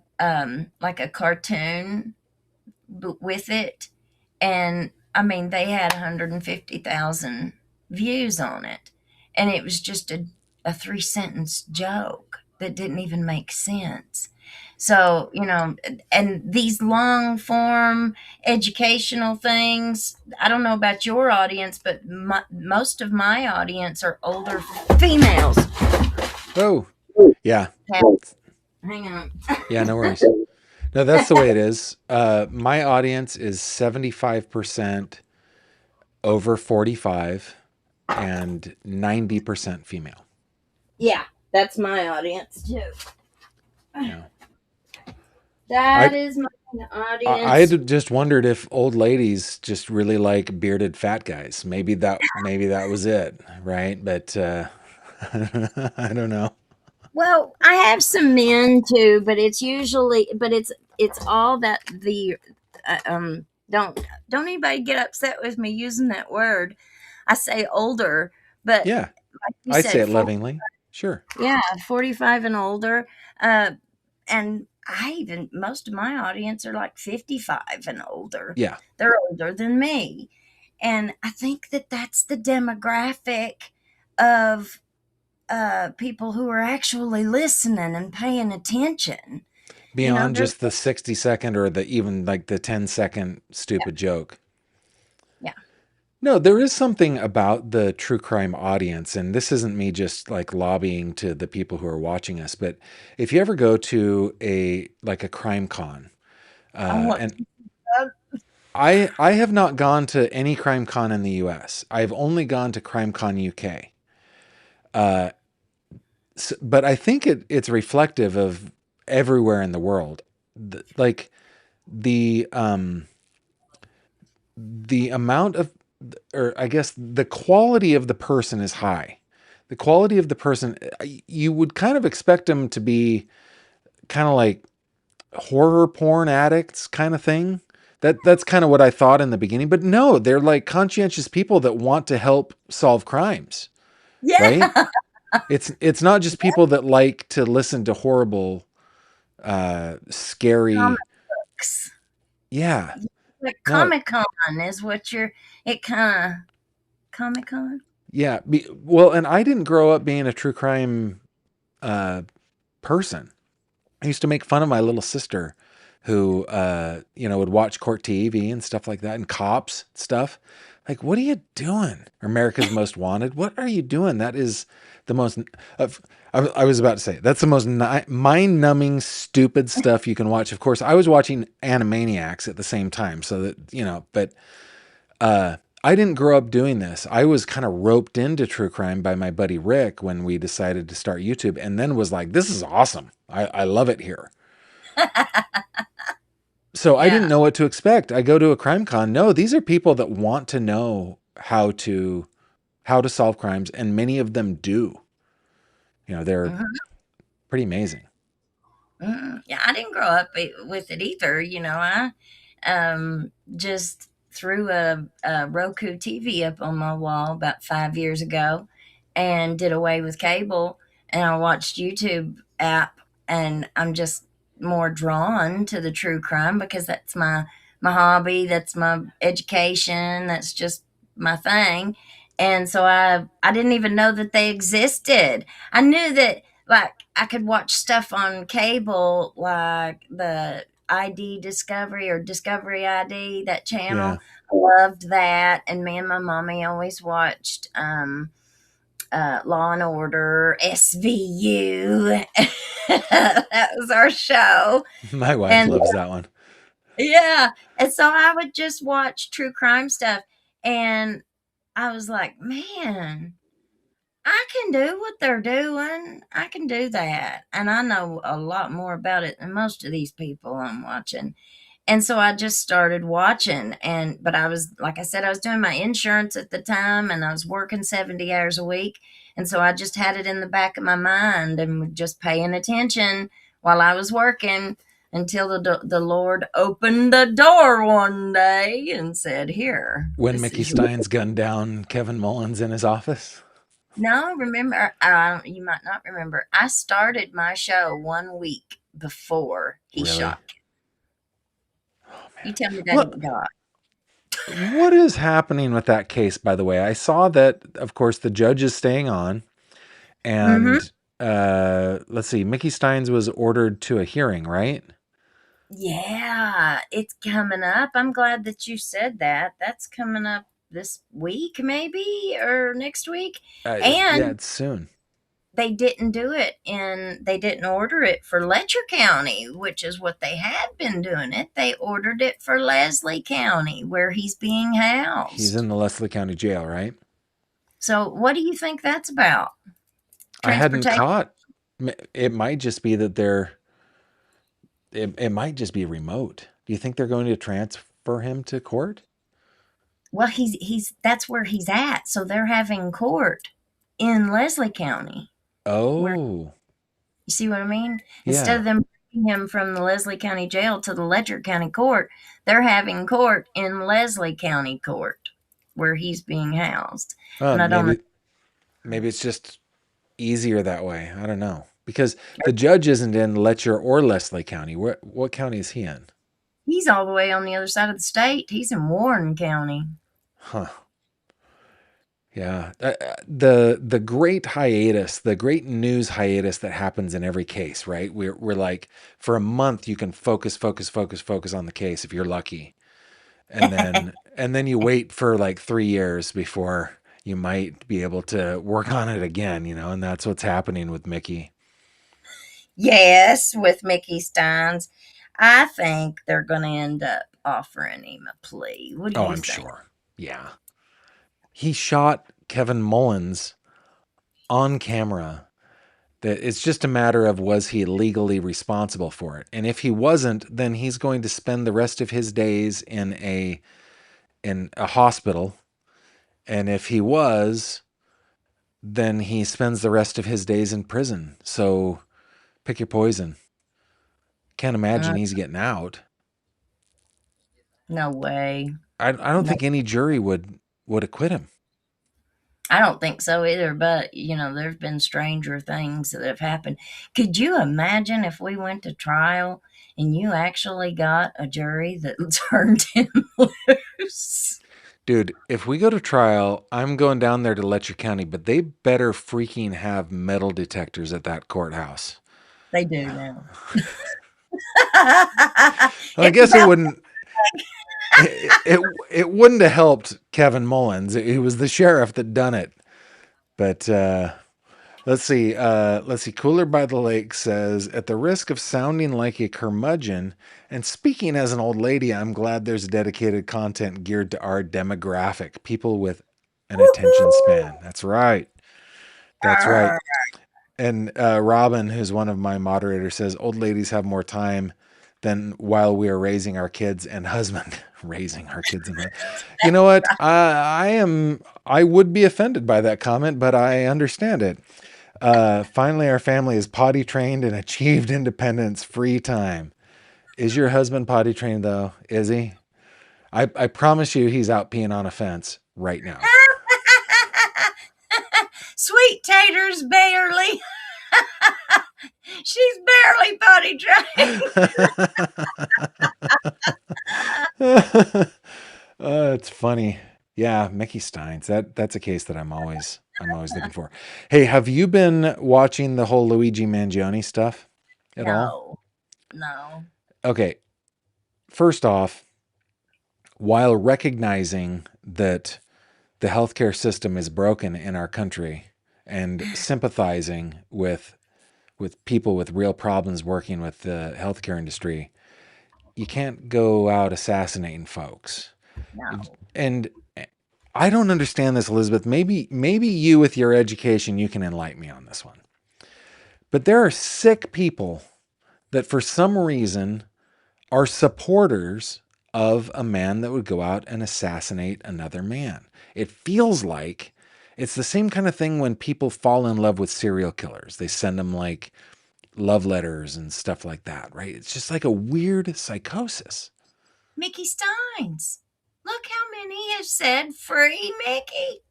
like a cartoon with it. And I mean, they had 150,000 views on it. And it was just a three-sentence joke that didn't even make sense. So, and these long form educational things, I don't know about your audience, but most of my audience are older females. Oh, yeah. Hang on. Yeah, no worries. No, that's the way it is. My audience is 75% over 45 and 90% female. Yeah, that's my audience too. Yeah. That I is my I audience. had just wondered if old ladies just really like bearded fat guys. Maybe that was it, right? But I don't know. Well, I have some men too, but it's all that the don't anybody get upset with me using that word. I say older, but Yeah, like you I say said, it lovingly. Sure. 45 and older. Uh, and I even most of my audience are like 55 and older. Yeah. They're older than me, and I think that that's the demographic. of people who are actually listening and paying attention. You know, Beyond there's just the 60-second or the even like the 10-second stupid joke. yeah. No, there is something about the true crime audience, and this isn't me just like lobbying to the people who are watching us, but if you ever go to a crime con, I want and to. I have not gone to any crime con in the U.S. I've only gone to crime con UK, uh, but I think it's reflective of everywhere in the world. Like the the amount of, or I guess the quality of the person is high. The quality of the person, you would kind of expect them to be kind of like horror porn addicts kind of thing. That's kind of what I thought in the beginning, but no, they're like conscientious people that want to help solve crimes, right? Yeah. It's not just people that like to listen to horrible, Comic scary, books. yeah, Like no, Comic Con is what you're, it kind of, Comic Con? yeah. Well, and I didn't grow up being a true crime uh, person. I used to make fun of my little sister who, would watch court TV and stuff like that and cops stuff. Like, what are you doing? America's Most Wanted. What are you doing? That is the most, I was about to say, that's the most mind numbing, stupid stuff you can watch. Of course, I was watching Animaniacs at the same time. So that, but I didn't grow up doing this. I was kind of roped into true crime by my buddy Rick when we decided to start YouTube, and then was like, this is awesome. I love it here. So I didn't Yeah. know what to expect. I go to a crime con. No, these are people that want to know how to solve crimes, and many of them do. They're Mhm. pretty amazing. Yeah, I didn't grow up with it either. I just threw a Roku TV up on my wall about 5 years ago and did away with cable. And I watched YouTube app, and I'm just more drawn to the true crime because that's my hobby, that's my education, that's just my thing. And so I didn't even know that they existed. I knew that, like, I could watch stuff on cable, like the ID Discovery or Discovery ID, that channel. Yeah. I loved that. And me and my mommy always watched Law and Order, SVU. That was our show. My wife And loves that one. yeah. And so I would just watch true crime stuff. And I was like, man, I can do what they're doing. I can do that. And I know a lot more about it than most of these people I'm watching. And so I just started watching, but I was, like I said, I was doing my insurance at the time, and I was working 70 hours a week. And so I just had it in the back of my mind and was just paying attention while I was working until the Lord opened the door one day and said, "Here, When this Mickey is your." Stein's gunned down Kevin Mullins in his office. No, remember, you might not remember. I started my show 1 week before he Really? shot. You tell me that Well, ain't God. what is happening with that case, by the way? I saw that, of course, the judge is staying on, Mm-hmm. and let's see, Mickey Steins was ordered to a hearing, right? Yeah, it's coming up. I'm glad that you said that. That's coming up this week, maybe, or next week. Yeah, And it's soon. they didn't order it for Letcher County, which is what they had been doing it. They ordered it for Leslie County, where he's being He's housed. in the Leslie County Jail, right? So, what do you think that's about? I hadn't Transportation? caught. It might just be that it might just be remote. Do you think they're going to transfer him to court? Well, he's that's where he's at. So they're having court in Leslie County. Where Oh, You see what I mean? Instead yeah. of them bringing him from the Leslie County Jail to the Letcher County Court, they're having court in Leslie County Court, where he's being housed. And I don't know. Maybe it's just easier that way. I don't know. Because the judge isn't in Letcher or Leslie County. What county is he in? He's all the way on the other side of the state. He's in Warren County. Huh. Yeah. The great hiatus, the great news hiatus that happens in every case, right? We're like for a month you can focus on the case if you're lucky. And then you wait for like 3 years before you might be able to work on it again, and that's what's happening with Mickey. Yes, with Mickey Steins. I think they're going to end up offering him a plea. What do Oh, you I'm think? sure. Yeah. He shot Kevin Mullins on camera. That it's just a matter of was he legally responsible for it. And if he wasn't, then he's going to spend the rest of his days in a hospital. And if he was, then he spends the rest of his days in prison. So pick your poison. Can't imagine Uh, he's getting out. no way. I don't No, think any jury would acquit him. I don't think so either. But, there's been stranger things that have happened. Could you imagine if we went to trial and you actually got a jury that turned him loose? Dude, if we go to trial, I'm going down there to Letcher County, but they better freaking have metal detectors at that courthouse. They do now. Well, I It's guess it about wouldn't it wouldn't have helped Kevin Mullins. It was the sheriff that done it. But let's see. Let's see. Cooler by the Lake says, at the risk of sounding like a curmudgeon, and speaking as an old lady, I'm glad there's dedicated content geared to our demographic, people with an attention woohoo. span. That's right. That's right. And Robin, who's one of my moderators, says old ladies have more time than while we are raising our kids and husband. Raising our kids and you know what? I would be offended by that comment, but I understand it. Finally, our family is potty trained and achieved independence free time. Is your husband potty trained though? Is he? I promise you he's out peeing on a fence right now. Sweet taters barely. She's barely potty trained. It's funny. Yeah, Mickey Steins. That's a case that I'm always looking for. Hey, have you been watching the whole Luigi Mangione stuff at all? No, no. Okay, first off, while recognizing that the healthcare system is broken in our country and sympathizing with people with real problems working with the healthcare industry, you can't go out assassinating folks. No. And I don't understand this, Elizabeth. Maybe you with your education you can enlighten me on this one. But there are sick people that for some reason are supporters of a man that would go out and assassinate another man. It feels like it's the same kind of thing when people fall in love with serial killers. They send them like love letters and stuff like that, right? It's just like a weird psychosis. Mickey Steins. Look how many have said free Mickey.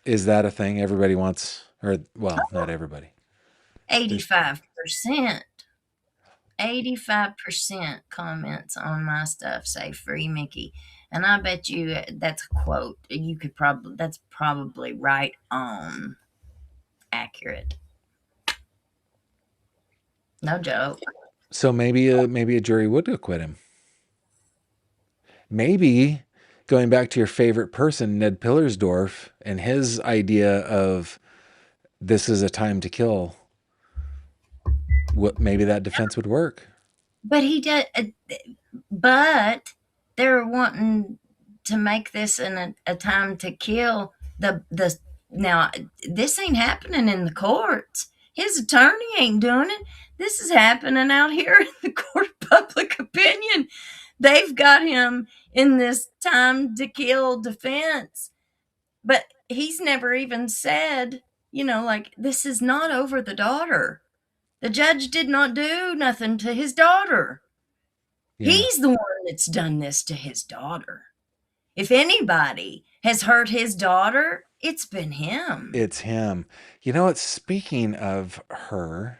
Is that a thing everybody wants? Or well, not everybody. There's 85%. 85% comments on my stuff say free Mickey. And I bet you that's a quote. That's probably right on accurate. No joke. so maybe a jury would acquit him. Maybe going back to your favorite person, Ned Pillersdorf, and his idea of this is a time to kill. What maybe that defense would work. But he did. But they're wanting to make this a time to kill. The Now this ain't happening in the courts. His attorney ain't doing it. This is happening out here in the court of public opinion. They've got him in this time to kill defense, but he's never even said, like, this is not over the daughter. The judge did not do nothing to his daughter. Yeah. He's the one that's done this to his daughter. If anybody has hurt his daughter, it's been him. It's him. You know what? Speaking of her,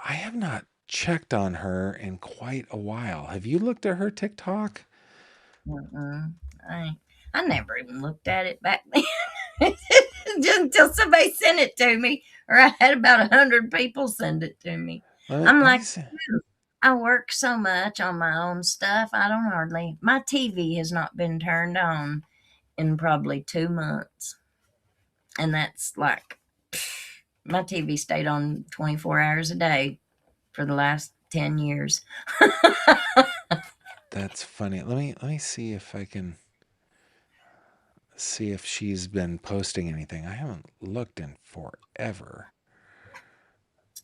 I have not checked on her in quite a while. Have you looked at her TikTok? Mm-mm. I I never even looked at it back then. Just until somebody sent it to me, or I had about 100 people send it to me. I'm Let me like, see. I work so much on my own stuff. I don't hardly. My TV has not been turned on in probably 2 months, and that's like my TV stayed on 24 hours a day for the last 10 years. That's funny. Let me see if I can see if she's been posting anything. I haven't looked in forever.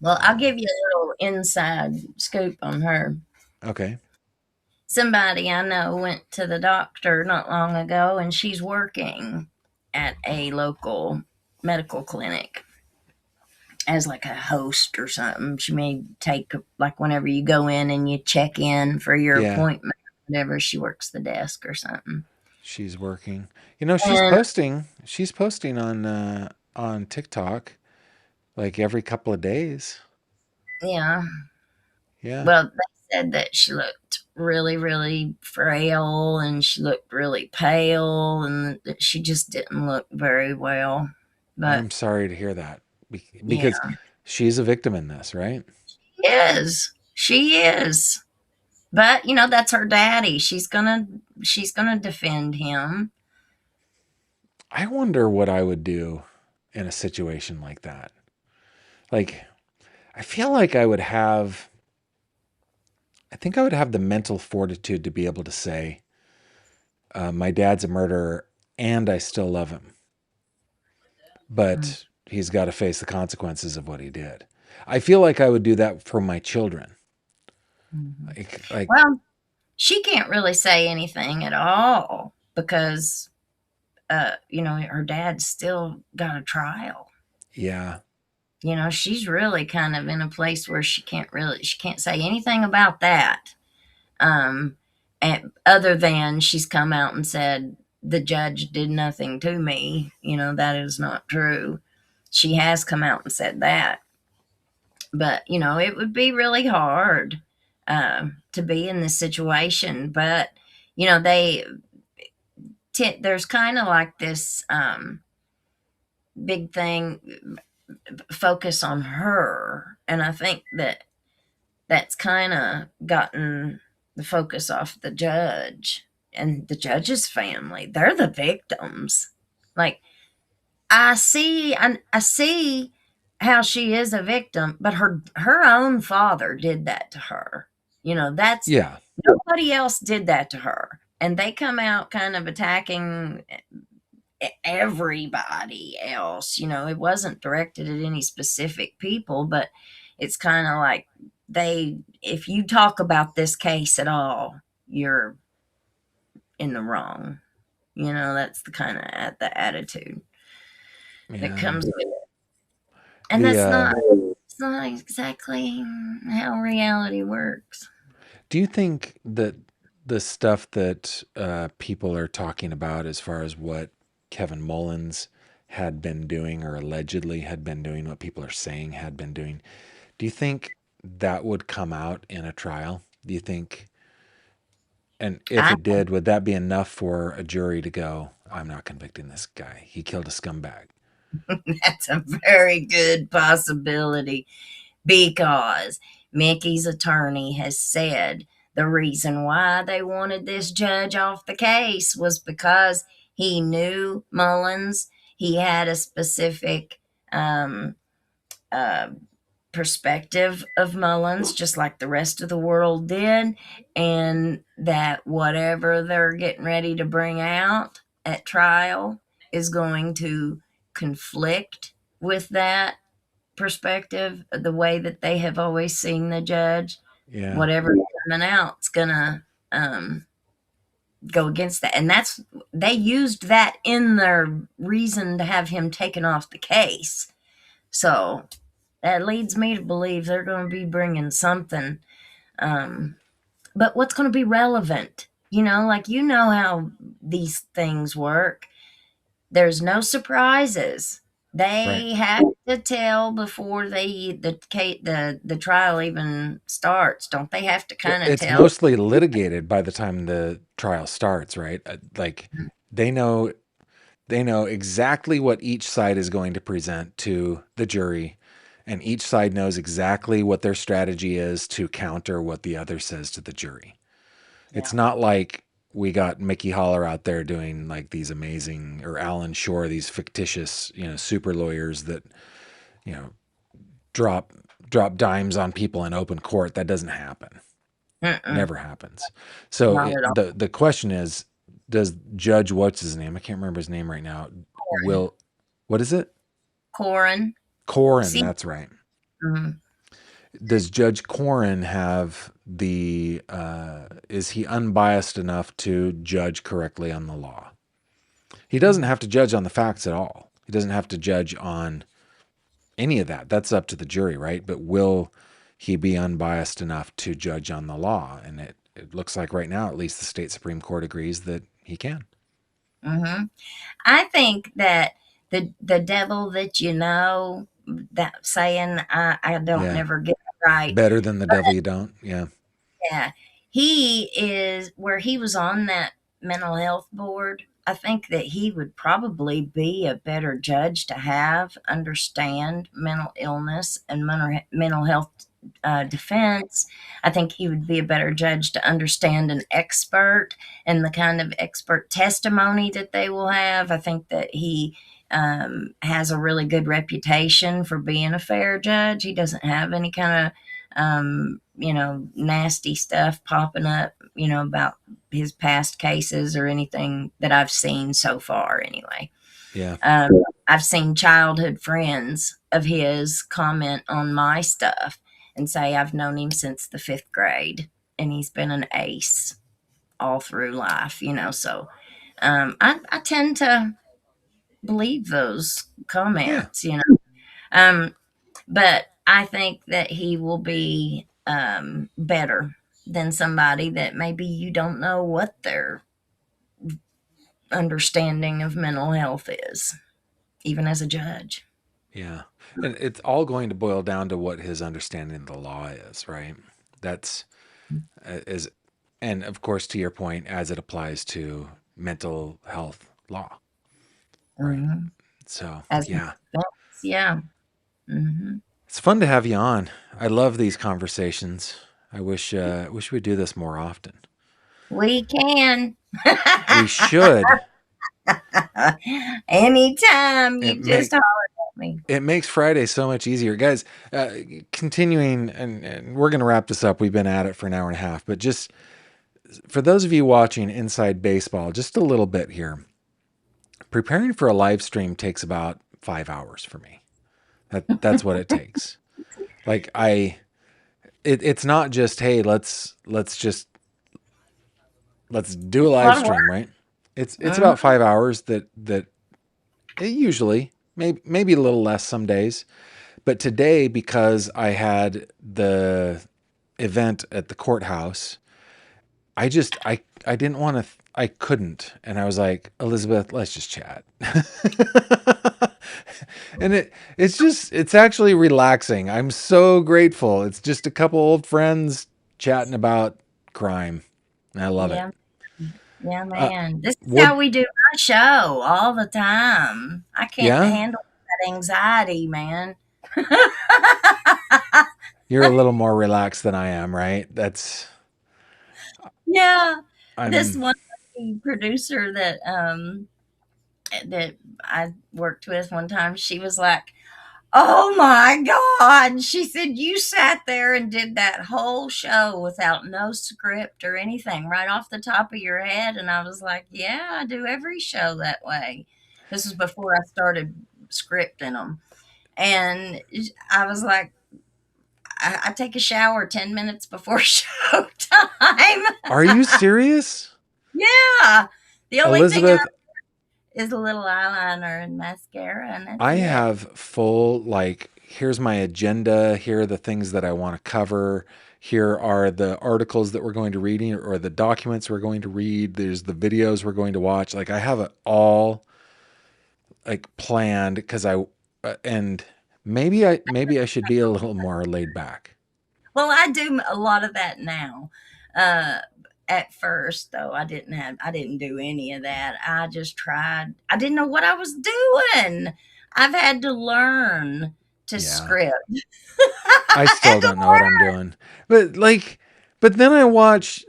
Well, I'll Uh, give you a little inside scoop on her. okay. Somebody I know went to the doctor not long ago, and she's working at a local medical clinic as like a host or something. She may take, like, whenever you go in and you check in for your Yeah, appointment, whatever, she works the desk or something. she's working. You know, she's And posting. She's posting on TikTok like every couple of days. yeah, Yeah. well, they said that she looked really, really frail and she looked really pale and that she just didn't look very well. But I'm sorry to hear that yeah, because she's a victim in this, right? she is. She is. But that's her daddy. She's gonna defend him. I wonder what I would do in a situation like that. Like, I feel like I think I would have the mental fortitude to be able to say, my dad's a murderer and I still love him, Mm. but he's got to face the consequences of what he did. I feel like I would do that for my children. Mhm. Like, Well, she can't really say anything at all because her dad's still got a trial. yeah, She's really kind of in a place where she can't say anything about that. Um, and other than she's come out and said the judge did nothing to me. That is not true. She has come out and said that, but it would be really hard to be in this situation. But they there's kind of like this big thing focus on her, and I think that's kind of gotten the focus off the judge and the judge's family. They're the victims. Like, I see how she is a victim, but her own father did that to her. That's yeah, nobody else did that to her, and they come out kind of attacking everybody else. It wasn't directed at any specific people, but it's kind of like if you talk about this case at all, you're in the wrong. That's the kind of the attitude that yeah. comes with it. And The that's not it's not exactly how reality works. Do you think that the stuff that people are talking about as far as what Kevin Mullins had been doing or allegedly had been doing, what people are saying had been doing, do you think that would come out in a trial? Do you think, and if I it did, would that be enough for a jury to go, I'm not convicting this guy. He killed a scumbag? That's a very good possibility because Mickey's attorney has said the reason why they wanted this judge off the case was because he knew Mullins. He had a specific um, uh, perspective of Mullins, just like the rest of the world did, and that whatever they're getting ready to bring out at trial is going to conflict with that perspective, the way that they have always seen the judge. Yeah. Whatever's coming out's gonna go against that, and they used that in their reason to have him taken off the case. So that leads me to believe they're going to be bringing something. Um, but what's going to be relevant? Like, how these things work. There's no surprises. Right. They have to tell before the trial even starts. Don't they have to Well, kind of it's tell? mostly litigated by the time the trial starts, right? Like They know they know exactly what each side is going to present to the jury, and each side knows exactly what their strategy is to counter what the other says to the jury. It's Yeah. not like we got Mickey Holler out there doing like these amazing, or Alan Shore, these fictitious, super lawyers that, you know, drop drop dimes on people in open court. That doesn't happen. Mm-mm. Never happens. So Not at all. the question is, does Judge, what's his name? I can't remember his name right now. Will, what is it? Corin. Corin, See? that's right. Mhm. Does Judge Corin have the is he unbiased enough to judge correctly on the law? He doesn't Mhm. have to judge on the facts at all. He doesn't have to judge on any of that. That's up to the jury, right? But will he be unbiased enough to judge on the law? And it looks like right now, at least the state Supreme Court agrees that he can. Mhm. I think that the devil that you know, that saying, I don't Yeah. never get it right. Better than the devil you don't. Yeah. Yeah. He is where he was on that mental health board. I think that he would probably be a better judge to have understand mental illness and mental health defense. I think he would be a better judge to understand an expert and the kind of expert testimony that they will have. I think that he has a really good reputation for being a fair judge. He doesn't have any kind of nasty stuff popping up, about his past cases or anything that I've seen so far, anyway. Yeah. I've seen childhood friends of his comment on my stuff and say, I've known him since the fifth grade and he's been an ace all through life, so I tend to believe those Yeah. comments. Um, but I think that he will be better than somebody that maybe you don't know what their understanding of mental health is, even as a judge. Yeah. And it's all going to boil down to what his understanding of the law is, right? That's is and of course to your point, as it applies to mental health law, right? Mhm. So, As yeah. yeah. Mhm. It's fun to have you on. I love these conversations. I wish we'd do this more often. We can. We should. Anytime It you just make holler at me. it makes Friday so much easier, guys. Continuing, and we're going to wrap this up. We've been at it for an hour and a half, but just for those of you watching Inside Baseball, just a little bit here. Preparing for a live stream takes about 5 hours for me. That's what it takes. Like it's not just, hey, let's do a It's a live lot of stream, work. right? It's Mhm. about 5 hours that it usually, maybe a little less some days. But today, because I had the event at the courthouse, I didn't want to. I couldn't, and I was like, Elizabeth, let's just chat. And it's actually relaxing. I'm so grateful. It's just a couple old friends chatting about crime. I love it. Yeah. Yeah, Uh, man. This is what? how we do my show all the time. I can't Yeah, handle that anxiety, man. you're a little more relaxed than I am, right? That's Yeah. This I'm one producer that I worked with one time, she was like, "Oh my god." She said, "You sat there and did that whole show without no script or anything right off the top of your head." And I was like, "Yeah, I do every show that way." This was before I started scripting them. And I was like, I take a shower 10 minutes before showtime. Are you serious? Yeah. The only thing I Elizabeth, is a little eyeliner and mascara, and that's I it. have full, like, here's my agenda. Here are the things that I want to cover. Here are the articles that we're going to read, or the documents we're going to read. There's the videos we're going to watch. Like, I have it all like planned because and maybe I should be a little more laid back. Well, I do a lot of that now. Uh, at first, though, I didn't do any of that. I just tried. I didn't know what I was doing. I've had to learn to Yeah. script. I I had still to don't know what I'm doing. But like, but then I watch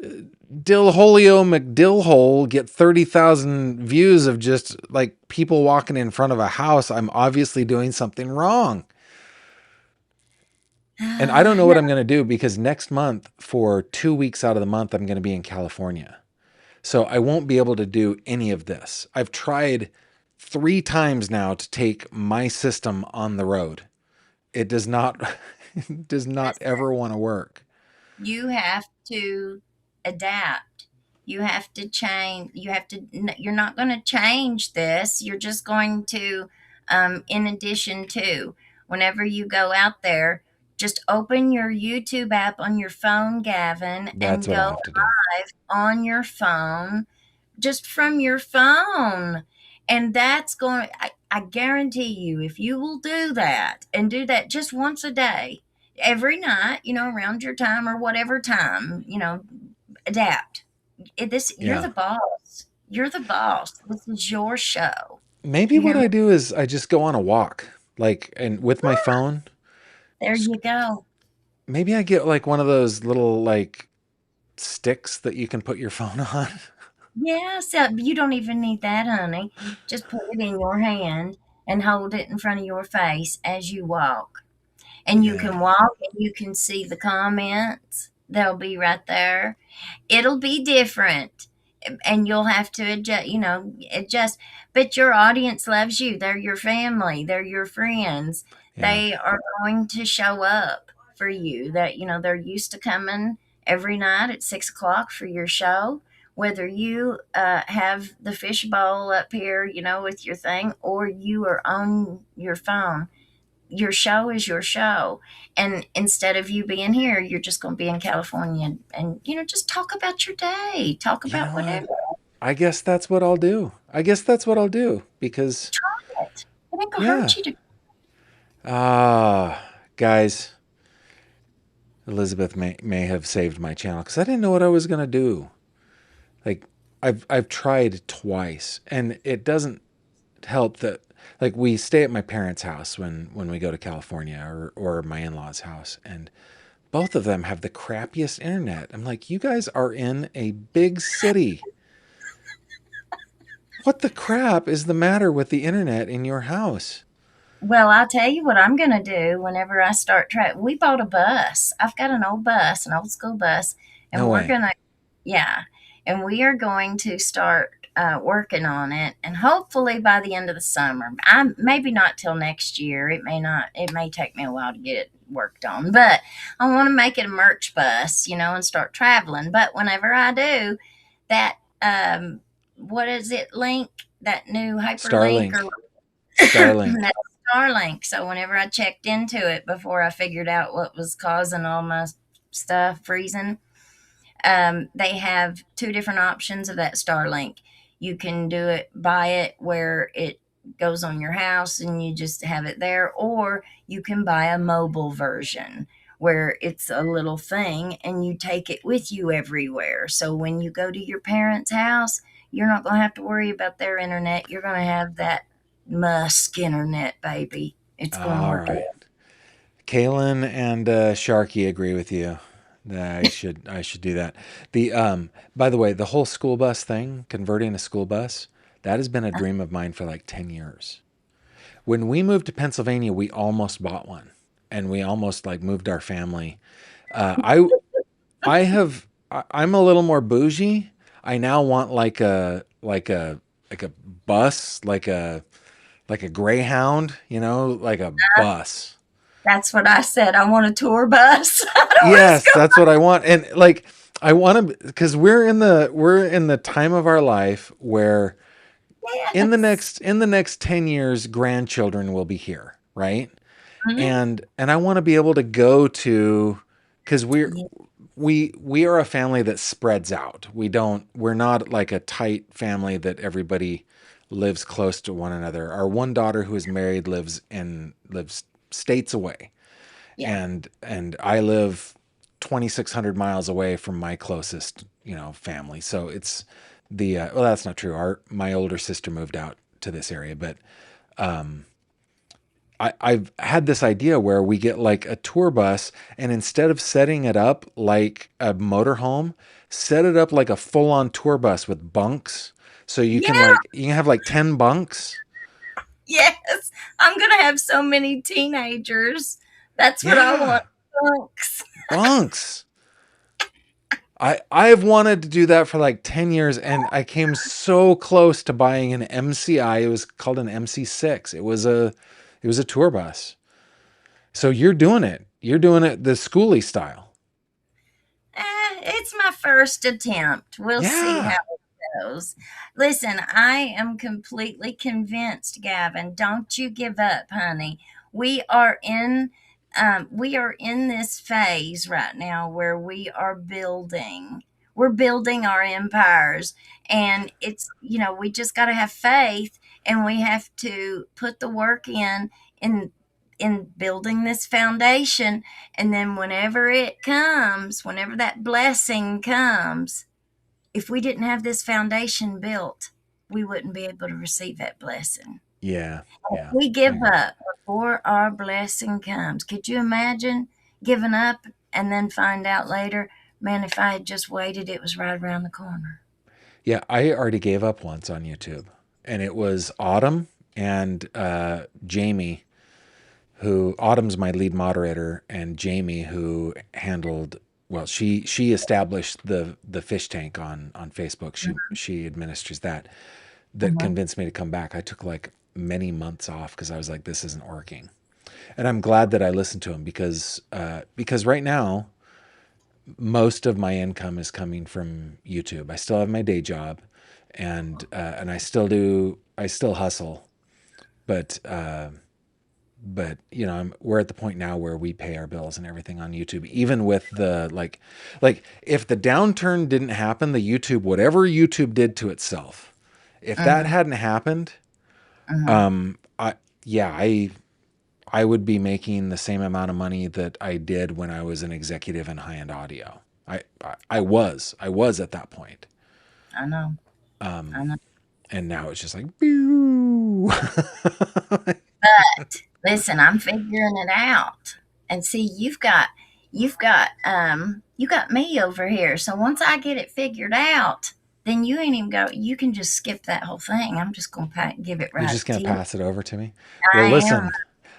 Dillholio McDillhole get 30,000 views of just like people walking in front of a house. I'm obviously doing something wrong. And I don't know No, what I'm going to do because next month, for 2 weeks out of the month, I'm going to be in California. So I won't be able to do any of this. I've tried 3 times now to take my system on the road. It does not, it does not ever want to work. you have to adapt. You have to change. You're not going to change this. You're just going to, in addition to, whenever you go out there, just open your YouTube app on your phone, Gavin, That's and what I'll go have to do. live on your phone, just from your phone. And that's going, I guarantee you, if you will do that and do that just once a day, every night, around your time or whatever time, adapt. You're Yeah. the boss. You're the boss. This is your show. Maybe You what hear me? I do is I just go on a walk, like, and with my phone. There you go. Maybe I get like one of those little like sticks that you can put your phone on. Yeah, so you don't even need that, honey. Just put it in your hand and hold it in front of your face as you walk. And you Yeah. can walk and you can see the comments. They'll be right there. It'll be different, and you'll have to adjust. But your audience loves you. They're your family. They're your friends. Yeah. They are going to show up for you. That they're used to coming every night at 6 o'clock for your show. Whether you have the fishbowl up here, with your thing, or you are on your phone, your show is your show. And instead of you being here, you're just going to be in California, and just talk about your day, talk You about know what? whatever. I guess that's what I'll do. I guess that's what I'll do because, Try it. It ain't gonna yeah. hurt you to. Guys, Elizabeth may have saved my channel because I didn't know what I was gonna do. Like, I've tried twice, and it doesn't help that like we stay at my parents' house when we go to California or my in-laws' house, and both of them have the crappiest internet. I'm like, you guys are in a big city. What the crap is the matter with the internet in your house? Well, I'll tell you what I'm gonna do whenever I start trying. We bought a bus. I've got an old bus, an old school bus, No and we're way. gonna, yeah, and we are going to start working on it, and hopefully by the end of the summer. I'm maybe not till next year. It may not. It may take me a while to get it worked on, but I want to make it a merch bus, and start traveling. But whenever I do, that what is it? Link, that new hyperlink, or Starlink. Starlink. that Starlink. So whenever I checked into it before I figured out what was causing all my stuff freezing, they have two different options of that Starlink. You can do it, buy it where it goes on your house and you just have it there, or you can buy a mobile version where it's a little thing and you take it with you everywhere. So when you go to your parents' house, you're not going to have to worry about their internet. You're going to have that Musk internet, baby. It's going to All work out. right. Kalen and Sharky agree with you. I should do that. The by the way, the whole school bus thing, converting a school bus, that has been a dream of mine for like 10 years. When we moved to Pennsylvania, we almost bought one, and we almost like moved our family. Uh, I I have I'm a little more bougie. I now want like a bus, like a Greyhound, like a bus. That's what I said. I want a tour bus. I don't want to Yes, go. that's what I want. And like I want to because we're in the time of our life where Yes. in the next 10 years grandchildren will be here, right? Mhm. And I want to be able to go to cuz Yeah. we are a family that spreads out. We're not like a tight family that everybody lives close to one another. Our one daughter who is married lives states away. Yeah. And I live 2,600 miles away from my closest family. So it's the well, that's not true. My older sister moved out to this area, but I've had this idea where we get like a tour bus, and instead of setting it up like a motorhome, set it up like a full on tour bus with bunks. So Yeah, you can have like 10 bunks. yes. I'm gonna have so many teenagers. That's what I want, Yeah, books. bunks. I've wanted to do that for like 10 years, and I came so close to buying an MCI. It was called an MC6. It was a tour bus. So you're doing it. You're doing it the schooly style. It's my first attempt. We'll see how Yeah. it goes. Listen, I am completely convinced, Gavin. Don't you give up, honey. We are in we are in this phase right now where we are building. We're building our empires, and we just got to have faith, and we have to put the work in in building this foundation, and then whenever it comes, whenever that blessing comes, if we didn't have this foundation built, we wouldn't be able to receive that blessing. Yeah. If Yeah. we I give agree. up before our blessing comes, could you imagine giving up and then find out later, man, if I had just waited, it was right around the corner? Yeah, I already gave up once on YouTube, and it was Autumn and Jamie, who Autumn's my lead moderator, and Jamie, who handled. Well, she established the fish tank on Facebook. She administers that. That Mhm. convinced me to come back. I took like many months off because I was like, this isn't working, and I'm glad that I listened to him because right now most of my income is coming from YouTube. I still have my day job, and I still hustle, but we're at the point now where we pay our bills and everything on YouTube. Even with the like if the downturn didn't happen, the YouTube whatever YouTube did to itself, if that Mhm. hadn't happened, Mhm. I yeah I would be making the same amount of money that I did when I was an executive in high end audio. I was at that point. I know. I Um, know. and now it's just like, pew. But listen, I'm figuring it out. And see, you got me over here. So once I get it figured out, then you ain't even go. You can just skip that whole thing. I'm just gonna give it You're right just going to to you. pass it over to me? I Well, am. listen,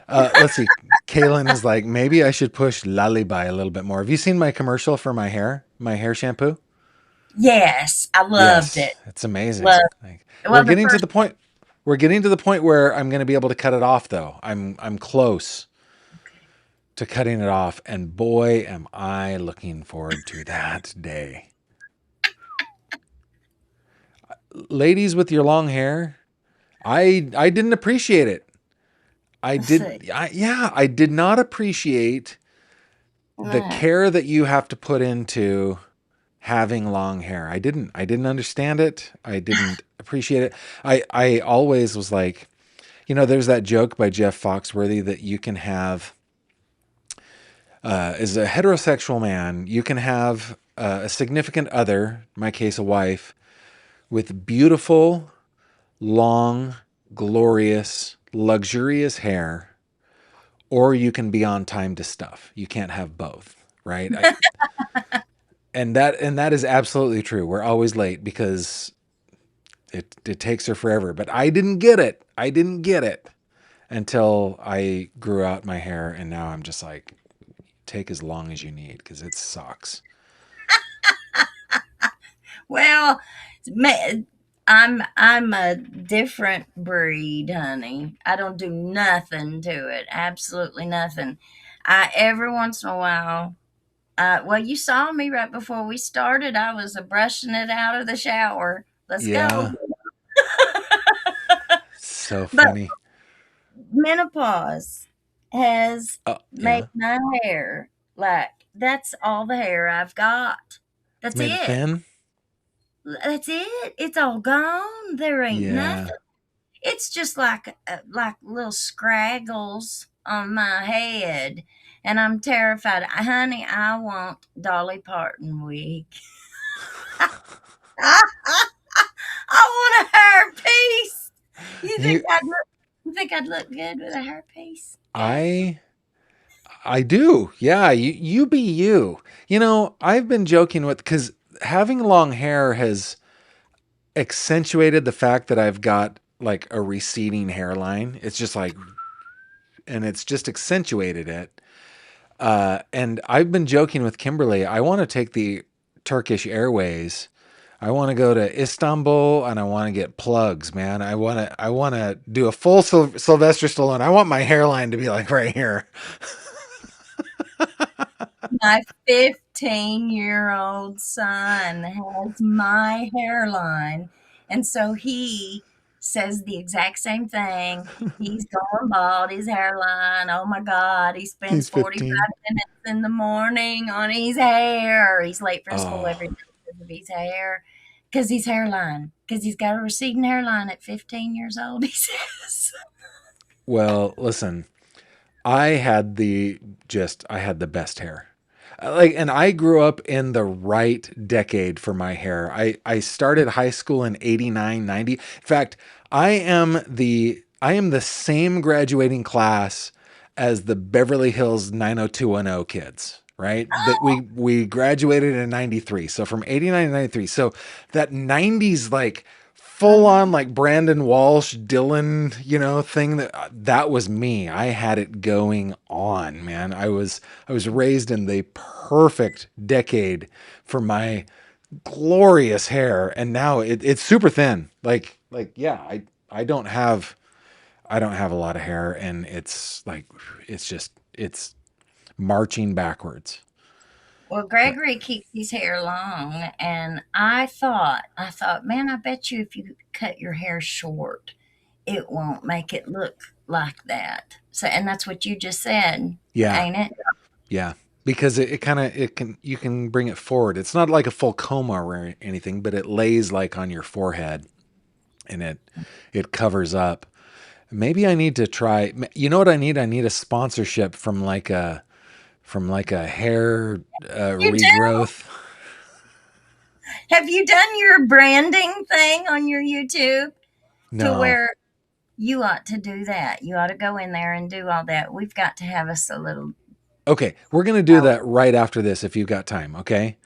let's see. Kaylin is like, maybe I should push Lullaby a little bit more. Have you seen my commercial for my hair shampoo? Yes, I loved Yes, it. it's amazing. Loved. Like, we're Well, the getting to first. the point. We're getting to the point where I'm going to be able to cut it off, though. I'm close to cutting it off, and boy, am I looking forward to that day. Ladies with your long hair, I didn't appreciate it. Let's see. I did not appreciate the No. care that you have to put into having long hair. I didn't understand it. I didn't appreciate it. I always was like, there's that joke by Jeff Foxworthy that you can have as a heterosexual man, you can have a significant other, in my case a wife, with beautiful, long, glorious, luxurious hair, or you can be on time to stuff. You can't have both, right? And that is absolutely true. We're always late because it takes her forever. But I didn't get it. I didn't get it until I grew out my hair, and now I'm just like, take as long as you need because it sucks. Well, ma- I'm a different breed, honey. I don't do nothing to it. Absolutely nothing. I every once in a while. Well, you saw me right before we started. I was brushing it out of the shower. Let's go. Yeah, so But funny. menopause has Oh, made yeah. my hair like that's all the hair I've got. It's That's made it it. thin. That's it. It's all gone. There ain't Yeah. nothing. It's just like little scraggles on my head, and I'm terrified. Honey, I want Dolly Parton wig. I want a hair piece. You think You, I'd look? You think I'd look good with a hair piece, Gavin? I I do. Yeah, you be you. You know, I've been joking with cuz having long hair has accentuated the fact that I've got like a receding hairline. It's just like and it's just accentuated it. And I've been joking with Kimberly. I want to take the Turkish Airways. I want to go to Istanbul and I want to get plugs, man. I want to do a full Sylvester Stallone. I want my hairline to be like right here. My 15-year-old son has my hairline, and so he says the exact same thing. He's going bald, his hairline, oh my god, he spends He's 15. 45 minutes in the morning on his hair. He's late for school Oh, every day because of his hair, because his hairline, because he's got a receding hairline at 15 years old, he says. well, listen. I had the best hair. Like, and I grew up in the right decade for my hair. I started high school in 89, 90. In fact, I am the same graduating class as the Beverly Hills 90210 kids, right? That we graduated in 93. So from 89 to 93. So that 90s like full on like Brandon Walsh, Dylan, thing that was me. I had it going on, man. I was raised in the perfect decade for my glorious hair, and now it's super thin. Like yeah, I don't have a lot of hair, and it's like it's marching backwards. Well, But Gregory keeps his hair long, and I thought, man, I bet you if you cut your hair short, it won't make it look like that. So, and that's what you just said, yeah, ain't it? yeah, because it kind of it can you can bring it forward. It's not like a full coma or anything, but it lays like on your forehead, and it covers up. Maybe I need to try. You know what I need? I need a sponsorship from like a hair You do. regrowth. Have you done your branding thing on your YouTube to No. where you ought to do that? You ought to go in there and do all that. We've got to have us a little. Okay, we're gonna do that right after this if you've got time. Okay,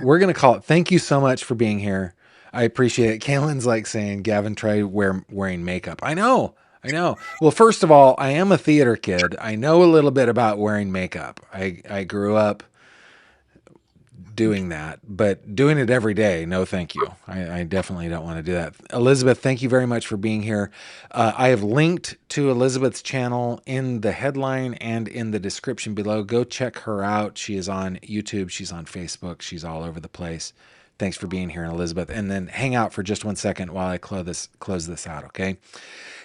we're gonna call it. Thank you so much for being here. I appreciate it. Kaylin's like saying, Gavin, try wearing makeup. I know, I know. Well, first of all, I am a theater kid. I know a little bit about wearing makeup. I grew up doing that, but doing it every day, no, thank you. I definitely don't want to do that. Elizabeth, thank you very much for being here. I have linked to Elizabeth's channel in the headline and in the description below. Go check her out. She is on YouTube. She's on Facebook. She's all over the place. Thanks for being here, Elizabeth. And then hang out for just 1 second while I close this out, okay?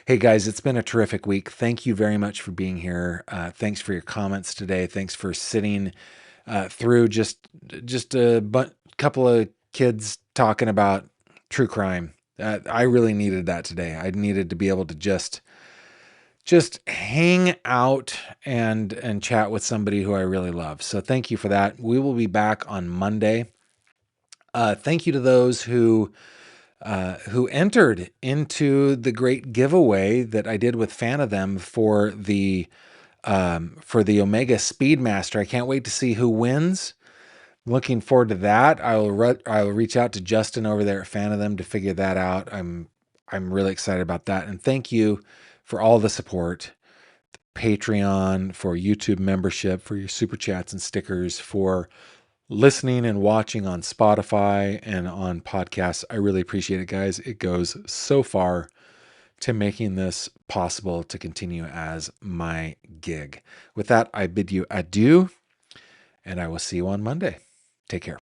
Hey guys, it's been a terrific week. Thank you very much for being here. Thanks for your comments today. Thanks for sitting through just a couple of kids talking about true crime. I really needed that today. I needed to be able to just hang out and chat with somebody who I really love. So thank you for that. We will be back on Monday. Thank you to those who entered into the great giveaway that I did with Fan of Them for the Omega Speedmaster. I can't wait to see who wins. Looking forward to that. I'll reach out to Justin over there at Fan of Them to figure that out. I'm really excited about that. And thank you for all the support. Patreon, for YouTube membership, for your super chats and stickers, for listening and watching on Spotify and on podcasts. I really appreciate it, guys. It goes so far to making this possible to continue as my gig. With that, I bid you adieu, and I will see you on Monday. Take care.